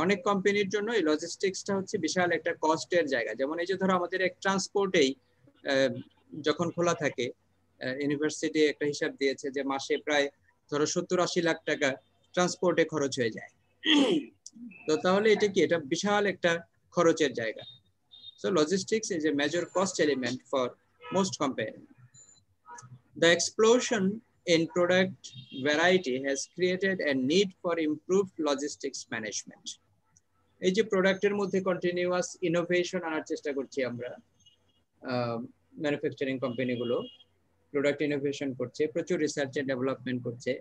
অনেক কোম্পানির জন্য এই লজিস্টিক্সটা হচ্ছে বিশাল একটা কস্টের জায়গা। যেমন এই যে ধরো আমাদের এক ট্রান্সপোর্টেই যখন খোলা থাকে, ইউনিভার্সিটি একটা হিসাব দিয়েছে যে মাসে প্রায় ধরো 70-80 লাখ টাকা ট্রান্সপোর্টে খরচ হয়ে যায়। তো তাহলে এটা কি, এটা বিশাল একটা খরচের জায়গা। So logistics is a major cost element for most companies. The explosion in product variety has created a need for improved logistics management. এই যে প্রোডাক্টের মধ্যে কন্টিনিউয়াস ইনোভেশন আনার চেষ্টা করছি আমরা, ম্যানুফ্যাকচারিং কোম্পানিগুলো প্রোডাক্ট ইনোভেশন করছে, প্রচুর রিসার্চ এন্ড ডেভেলপমেন্ট করছে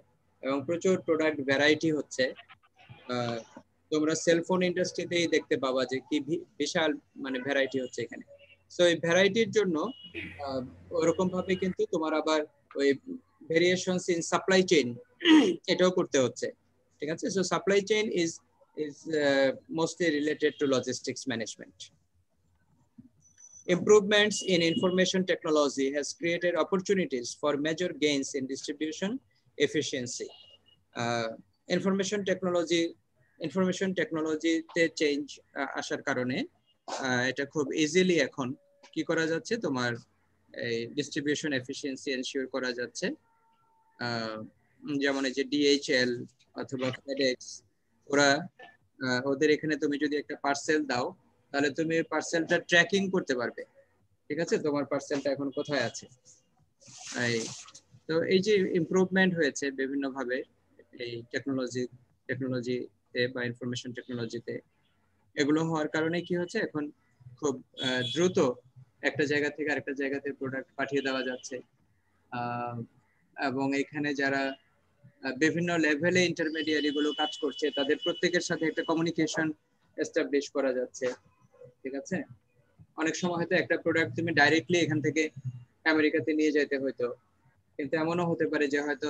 এবং প্রচুর প্রোডাক্ট ভ্যারাইটি হচ্ছে। তোমরা সেলফোন ইন্ডাস্ট্রিতেই দেখতে পাবা যে কি বিশাল মানে ভ্যারাইটি হচ্ছে এখানে। সো এই ভ্যারাইটির জন্য ওরকম ভাবে কিন্তু তোমার আবার ওই ভেরিয়েশনস ইন সাপ্লাই চেইন এটাও করতে হচ্ছে, ঠিক আছে? So supply chain is mostly related to logistics management. Improvements in information technology has created opportunities for major gains in distribution, efficiency. Information টেকনোলজিতে চেঞ্জ আসার কারণে এটা খুব ইজিলি এখন কি করা যাচ্ছে, তোমার এই ডিস্ট্রিবিউশন এফিসিয়েন্সি এনশিওর করা যাচ্ছে। যেমন এই যে ডিএইচএল অথবা ফেডেক্স, ওরা ওদের এখানে তুমি যদি একটা পার্সেল দাও তাহলে তুমি পার্সেলটা ট্র্যাকিং করতে পারবে, ঠিক আছে, তোমার পার্সেলটা এখন কোথায় আছে। তো এই যে ইমপ্রুভমেন্ট হয়েছে বিভিন্ন ভাবে এই টেকনোলজিতে বা ইনফরমেশন টেকনোলজিতে, এগুলো হওয়ার কারণে কি হচ্ছে, এখন খুব দ্রুত একটা জায়গা থেকে আরেকটা জায়গাতে প্রোডাক্ট পাঠিয়ে দেওয়া যাচ্ছে। এবং এখানে যারা বিভিন্ন লেভেলে ইন্টারমিডিয়ারি গুলো কাজ করছে তাদের প্রত্যেকের সাথে একটা কমিউনিকেশন এস্টাবলিশ করা যাচ্ছে, ঠিক আছে। অনেক সময় হয়তো একটা প্রোডাক্ট তুমি ডাইরেক্টলি এখান থেকে আমেরিকাতে নিয়ে যেতে হইতো, কিন্তু এমনও হতে পারে যে হয়তো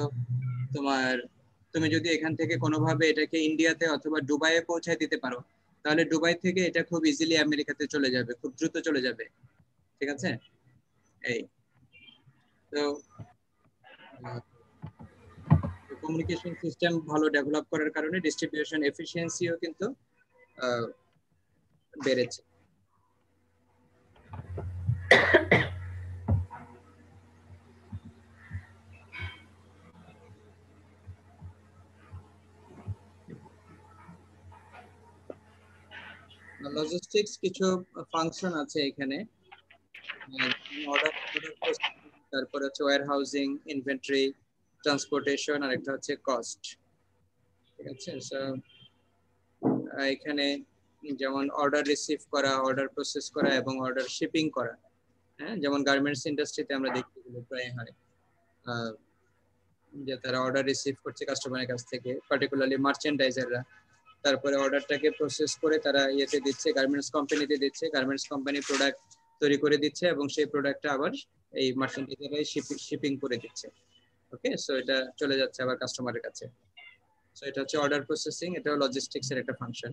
তুমি যদি এখান থেকে কোনোভাবে এটাকে ইন্ডিয়াতে অথবা দুবাইয়ে পৌঁছায় দিতে পারো, তাহলে দুবাই থেকে এটা খুব ইজিলি আমেরিকাতে চলে যাবে, খুব দ্রুত চলে যাবে, ঠিক আছে। এই তো কমিউনিকেশন সিস্টেম ভালো ডেভেলপ করার কারণে ডিস্ট্রিবিউশন এফিসিয়েন্সিও কিন্তু বেড়েছে। লজিস্টিক্স কিছু ফাংশন আছে এখানে, তারপরে হচ্ছে ওয়্যার হাউজিং, ইনভেন্টরি, ট্রান্সপোর্টেশন, আর একটা হচ্ছে কস্ট, ঠিক আছে। এখানে যেমন অর্ডার রিসিভ করা, অর্ডার প্রসেস করা এবং অর্ডার শিপিং করা, হ্যাঁ, যেমন গার্মেন্টস ইন্ডাস্ট্রিতে আমরা দেখি এগুলো প্রায় হয়, যে তারা অর্ডার রিসিভ করছে কাস্টমারের কাছ থেকে, পার্টিকুলারলি মার্চেন্ডাইজাররা, তারপরে অর্ডারটাকে প্রসেস করে তারা ইয়েতে দিচ্ছে, গার্মেন্টস কোম্পানিতে দিচ্ছে, গার্মেন্টস কোম্পানি প্রোডাক্ট তৈরি করে দিচ্ছে এবং সেই প্রোডাক্টটা আবার এই মার্চেন্ডাইজাররাই শিপিং করে দিচ্ছে। ওকে, সো এটা চলে যাচ্ছে আবার কাস্টমারের কাছে। সো এটা হচ্ছে অর্ডার প্রসেসিং, এটাও লজিস্টিক্স এর একটা ফাংশন।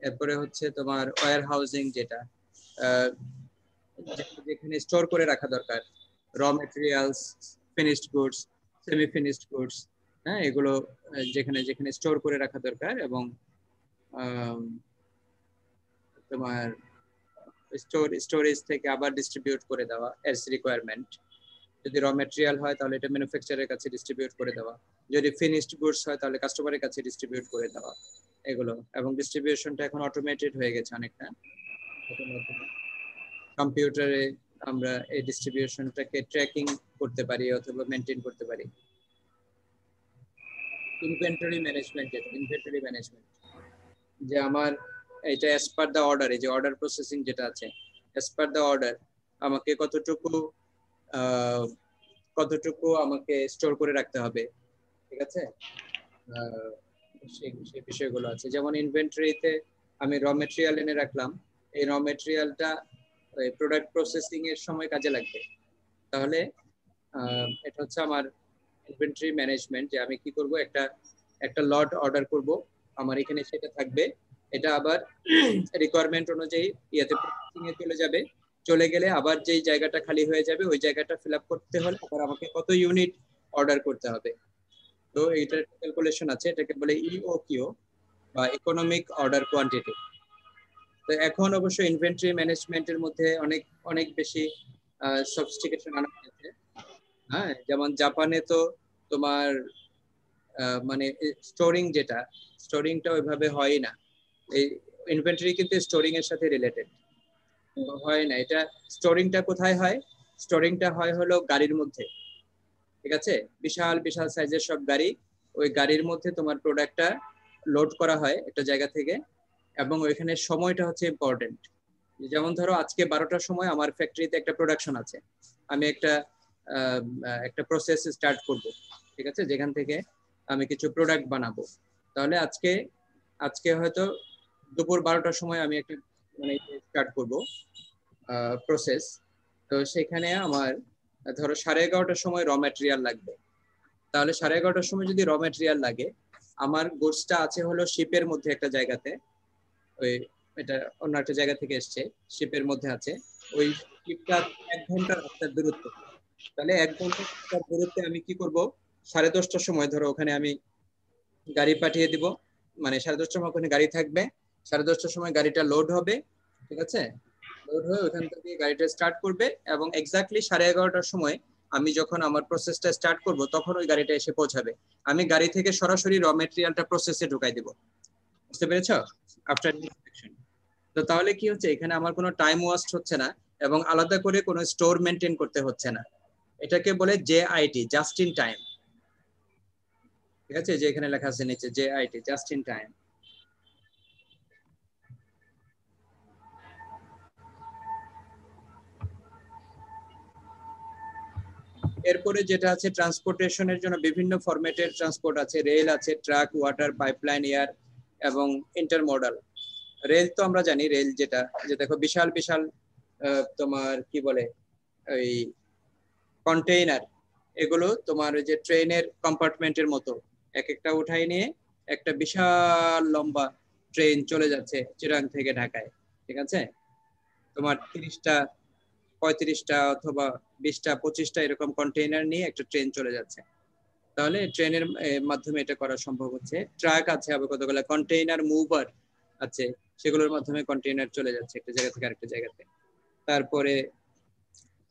এরপরে হচ্ছে তোমার ওয়্যার হাউজিং, যেটা যেখানে স্টোর করে রাখা দরকার র materials, finished goods, semi finished goods, হ্যাঁ, এগুলো যেখানে যেখানে স্টোর করে রাখা দরকার, এবং তোমার স্টোরেজ থেকে আবার ডিস্ট্রিবিউট করে দেওয়া এস রিকোয়ারমেন্ট। যদি র ম্যাটেরিয়াল হয় তাহলে এটা ম্যানুফ্যাকচারের কাছে ডিস্ট্রিবিউট করে দেওয়া, যদি ফিনিশড গুডস হয় তাহলে কাস্টমারের কাছে ডিস্ট্রিবিউট করে দেওয়া, এগুলো। এবং ডিস্ট্রিবিউশনটা এখন অটোমেটেড হয়ে গেছে অনেকটা, কম্পিউটারে আমরা এই ডিস্ট্রিবিউশনটাকে ট্র্যাকিং করতে পারি অথবা মেনটেন করতে পারি। ইনভেন্টরি ম্যানেজমেন্ট, যে আমার এটা অ্যাজ পার দ্য অর্ডার, এই যে অর্ডার প্রসেসিং যেটা আছে, অ্যাজ পার দ্য অর্ডার আমাকে কতটুকু আমাকে স্টোর করে রাখতে হবে, ঠিক আছে। সেই বিষয়গুলো আছে, যেমন ইনভেন্টরিতে আমি র মেটেরিয়াল এনে রাখলাম, এই র মেটেরিয়ালটা প্রোডাক্ট প্রসেসিং এর সময় কাজে লাগবে, তাহলে এটা হচ্ছে আমার ইনভেন্টরি ম্যানেজমেন্ট, যে আমি কি করব, একটা লট অর্ডার করব, আমার এখানে সেটা থাকবে, এটা আবার রিকোয়ারমেন্ট অনুযায়ী ইয়েতে প্রসেসিং এ চলে গেলে আবার যেই জায়গাটা খালি হয়ে যাবে ওই জায়গাটা ফিল আপ করতে হলে আবার আমাকে কত ইউনিট অর্ডার করতে হবে। তো এইটার ক্যালকুলেশন আছে, এটাকে বলে ইওকিউ বা ইকোনমিক অর্ডার কোয়ান্টিটি। তো এখন অবশ্য ইনভেন্টরি ম্যানেজমেন্টের মধ্যে অনেক অনেক বেশি সফিস্টিকেশন আনা হয়েছে। হ্যাঁ, যেমন জাপানে তো তোমার মানে স্টোরিংটা ওইভাবে হয় না, এই ইনভেন্টরি কিন্তু স্টোরিং এর সাথে রিলেটেড হয় না। এটা স্টোরিংটা কোথায় হয়? স্টোরিংটা হয় হলো গাড়ির মধ্যে, ঠিক আছে, বিশাল বিশাল সাইজের সব গাড়ি, ওই গাড়ির মধ্যে তোমার প্রোডাক্টটা লোড করা হয় একটা জায়গা থেকে, এবং ওইখানে সময়টা হচ্ছে ইম্পর্টেন্ট। যেমন ধরো আজকে 12টার সময় আমার ফ্যাক্টরিতে একটা প্রোডাকশন আছে, আমি একটা প্রসেস স্টার্ট করব, ঠিক আছে, যেখান থেকে আমি কিছু প্রোডাক্ট বানাবো। তাহলে আজকে হয়তো দুপুর 12টার সময় আমি একটা স্টার্ট করব প্রসেস। তো সেখানে আমার ধরো 11:30টার সময় র ম্যাটেরিয়াল লাগবে, তাহলে 11:30টার সময় যদি র ম্যাটেরিয়াল লাগে, আমার গুডসটা আছে হলো শিপের মধ্যে একটা জায়গাতে, ওই এটা অন্য একটা জায়গা থেকে এসছে, শিপের মধ্যে আছে, ওই শিপটা 1 ঘন্টার রাস্তার দূরত্ব, তাহলে 1 ঘন্টার দূরত্বে আমি কি করব, 10:30টার সময় ধরো ওখানে আমি গাড়ি পাঠিয়ে দিব, মানে 10:30টার সময় ওখানে গাড়ি থাকবে, 10:30টার সময় গাড়িটা লোড হবে, ঠিক আছে, লোড হয়ে ওখান থেকে গাড়িটা স্টার্ট করবে এবং এক্স্যাক্টলি 11:30টার সময় আমি যখন আমার প্রসেসটা স্টার্ট করব তখন ওই গাড়িটা এসে পৌঁছাবে। আমি গাড়ি থেকে সরাসরি র মেটেরিয়ালটা প্রসেসে ঢুকাই দিব, বুঝতে পেরেছো? After inspection. তো তাহলে কি হচ্ছে, এখানে আমার কোনো টাইম ওয়েস্ট হচ্ছে না এবং আলাদা করে কোনো স্টোর মেনটেন করতে হচ্ছে না। এটাকে বলে জেআইটি, জাস্ট ইন টাইম, ঠিক আছে, যে এখানে লেখা আছে নিচে জেআইটি, জাস্ট ইন টাইম। এরপরে যেটা আছে ট্রান্সপোর্টেশনের জন্য বিভিন্ন ফরম্যাটের ট্রান্সপোর্ট আছে, রেল আছে, ট্রাক, ওয়াটার, পাইপলাইন, এয়ার এবং ইন্টারমোডাল। রেল তো আমরা জানি, রেল যেটা, যে দেখো বিশাল বিশাল তোমার কি বলে ওই কন্টেইনার, এগুলো তোমার ওই যে ট্রেনের কম্পার্টমেন্টের মতো এক একটা উঠাই নিয়ে একটা বিশাল লম্বা ট্রেন চলে যাচ্ছে চিরাং থেকে ঢাকায়, ঠিক আছে, তোমার 30টা 35টা অথবা 20টা 25টা এরকম কন্টেইনার নিয়ে একটা ট্রেন চলে যাচ্ছে। তাহলে ট্রেনের মাধ্যমে এটা করা সম্ভব হচ্ছে। ট্রাক আছে, আবার কতগুলো কন্টেইনার মুভার আছে, সেগুলোর মাধ্যমে কন্টেইনার চলে যাচ্ছে একটা জায়গা থেকে আরেকটা জায়গাতে। তারপরে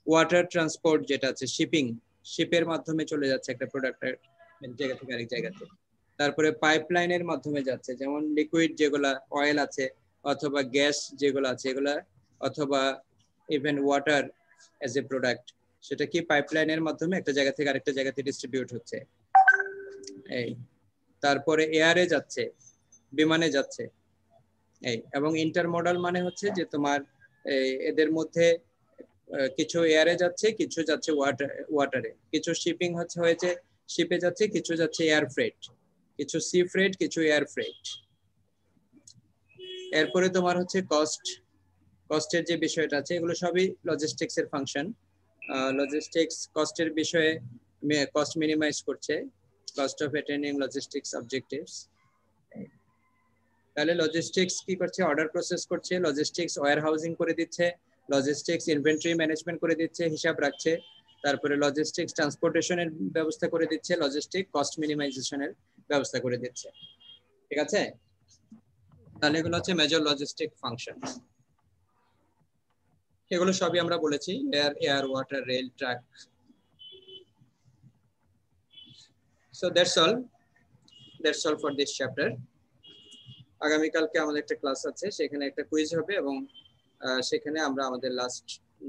ওয়াটার ট্রান্সপোর্ট যেটা আছে, শিপিং, শিপের মাধ্যমে চলে যাচ্ছে একটা প্রোডাক্ট জায়গা থেকে আরেক জায়গাতে। তারপরে পাইপলাইনের মাধ্যমে যাচ্ছে, যেমন লিকুইড যেগুলা অয়েল আছে অথবা গ্যাস যেগুলো আছে এগুলা, অথবা even water as a product, সেটা কি পাইপলাইনের মাধ্যমে একটা জায়গা থেকে আরেকটা জায়গাতে ডিস্ট্রিবিউট হচ্ছে। এই তারপরে এয়ারে যাচ্ছে, বিমানে যাচ্ছে। এই এবং ইন্টারমোডাল মানে হচ্ছে যে তোমার এদের মধ্যে কিছু এয়ারে যাচ্ছে, কিছু যাচ্ছে ওয়াটারে, কিছু শিপিং হয়েছে শিপে যাচ্ছে, কিছু যাচ্ছে এয়ার ফ্রেট, কিছু সি ফ্রেট, কিছু এয়ার ফ্রেট। এরপরে তোমার হচ্ছে কস্টের যে বিষয়টা আছে, এগুলো সবই লজিস্টিক্স এর ফাংশন। লজিস্টিক্স কস্টের বিষয়ে কস্ট মিনিমাইজ করছে, কস্ট অফ অ্যাটেইনিং লজিস্টিক্স অবজেক্টিভস। তাহলে লজিস্টিক্স কি করছে, অর্ডার প্রসেস করছে, লজিস্টিক্স ওয়্যার হাউজিং করে দিচ্ছে, লজিস্টিক্স ইনভেন্টরি ম্যানেজমেন্ট করে দিচ্ছে, হিসাব রাখছে, তারপরে লজিস্টিক্স ট্রান্সপোর্টেশনের ব্যবস্থা করে দিচ্ছে, লজিস্টিক কস্ট মিনিমাইজেশনের ব্যবস্থা করে দিচ্ছে, ঠিক আছে। তাহলে এগুলো হচ্ছে মেজর লজিস্টিক ফাংশন। এগুলো সবই আমরা বলেছি, air water rail truck. So that's all for this chapter. আগামীকালকে আমাদের একটা ক্লাস আছে, সেখানে একটা কুইজ হবে এবং সেখানে আমরা আমাদের লাস্ট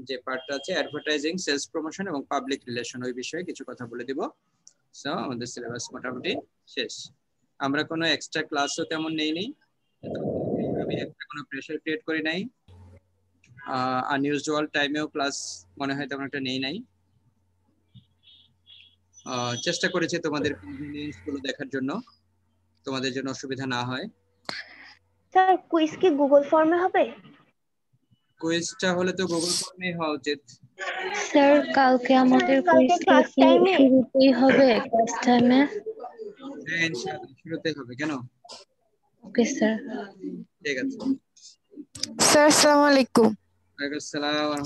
যে পার্টটা আছে অ্যাডভার্টাইজিং, সেলস প্রমোশন এবং পাবলিক রিলেশন, ওই বিষয়ে কিছু কথা বলে দিব। সো আমাদের সিলেবাস মোটামুটি শেষ। আমরা কোনো এক্সট্রা ক্লাসও তেমন নেইনি, আমি একটা কোনো প্রেশার ক্রিয়েট করি নাই, আনইউজুয়াল টাইমেও ক্লাস মনে হয় তেমন একটা নেই নাই। চেষ্টা করেছি তোমাদের কনভিনিয়েন্স গুলো দেখার জন্য, তোমাদের জন্য অসুবিধা না হয়। স্যার কুইজ কি গুগল ফর্মে হবে? কুইজটা হলে তো গুগল ফর্মে হওয়া উচিত। স্যার কালকে আমাদের কুইজ ক্লাস টাইমে শুরুতেই হবে, ক্লাস টাইমে? হ্যাঁ ইনশাআল্লাহ শুরুতে হবে। কেন? Okay sir. ঠিক আছে। স্যার আসসালামু আলাইকুম। ওয়ালাইকুম আসসালাম।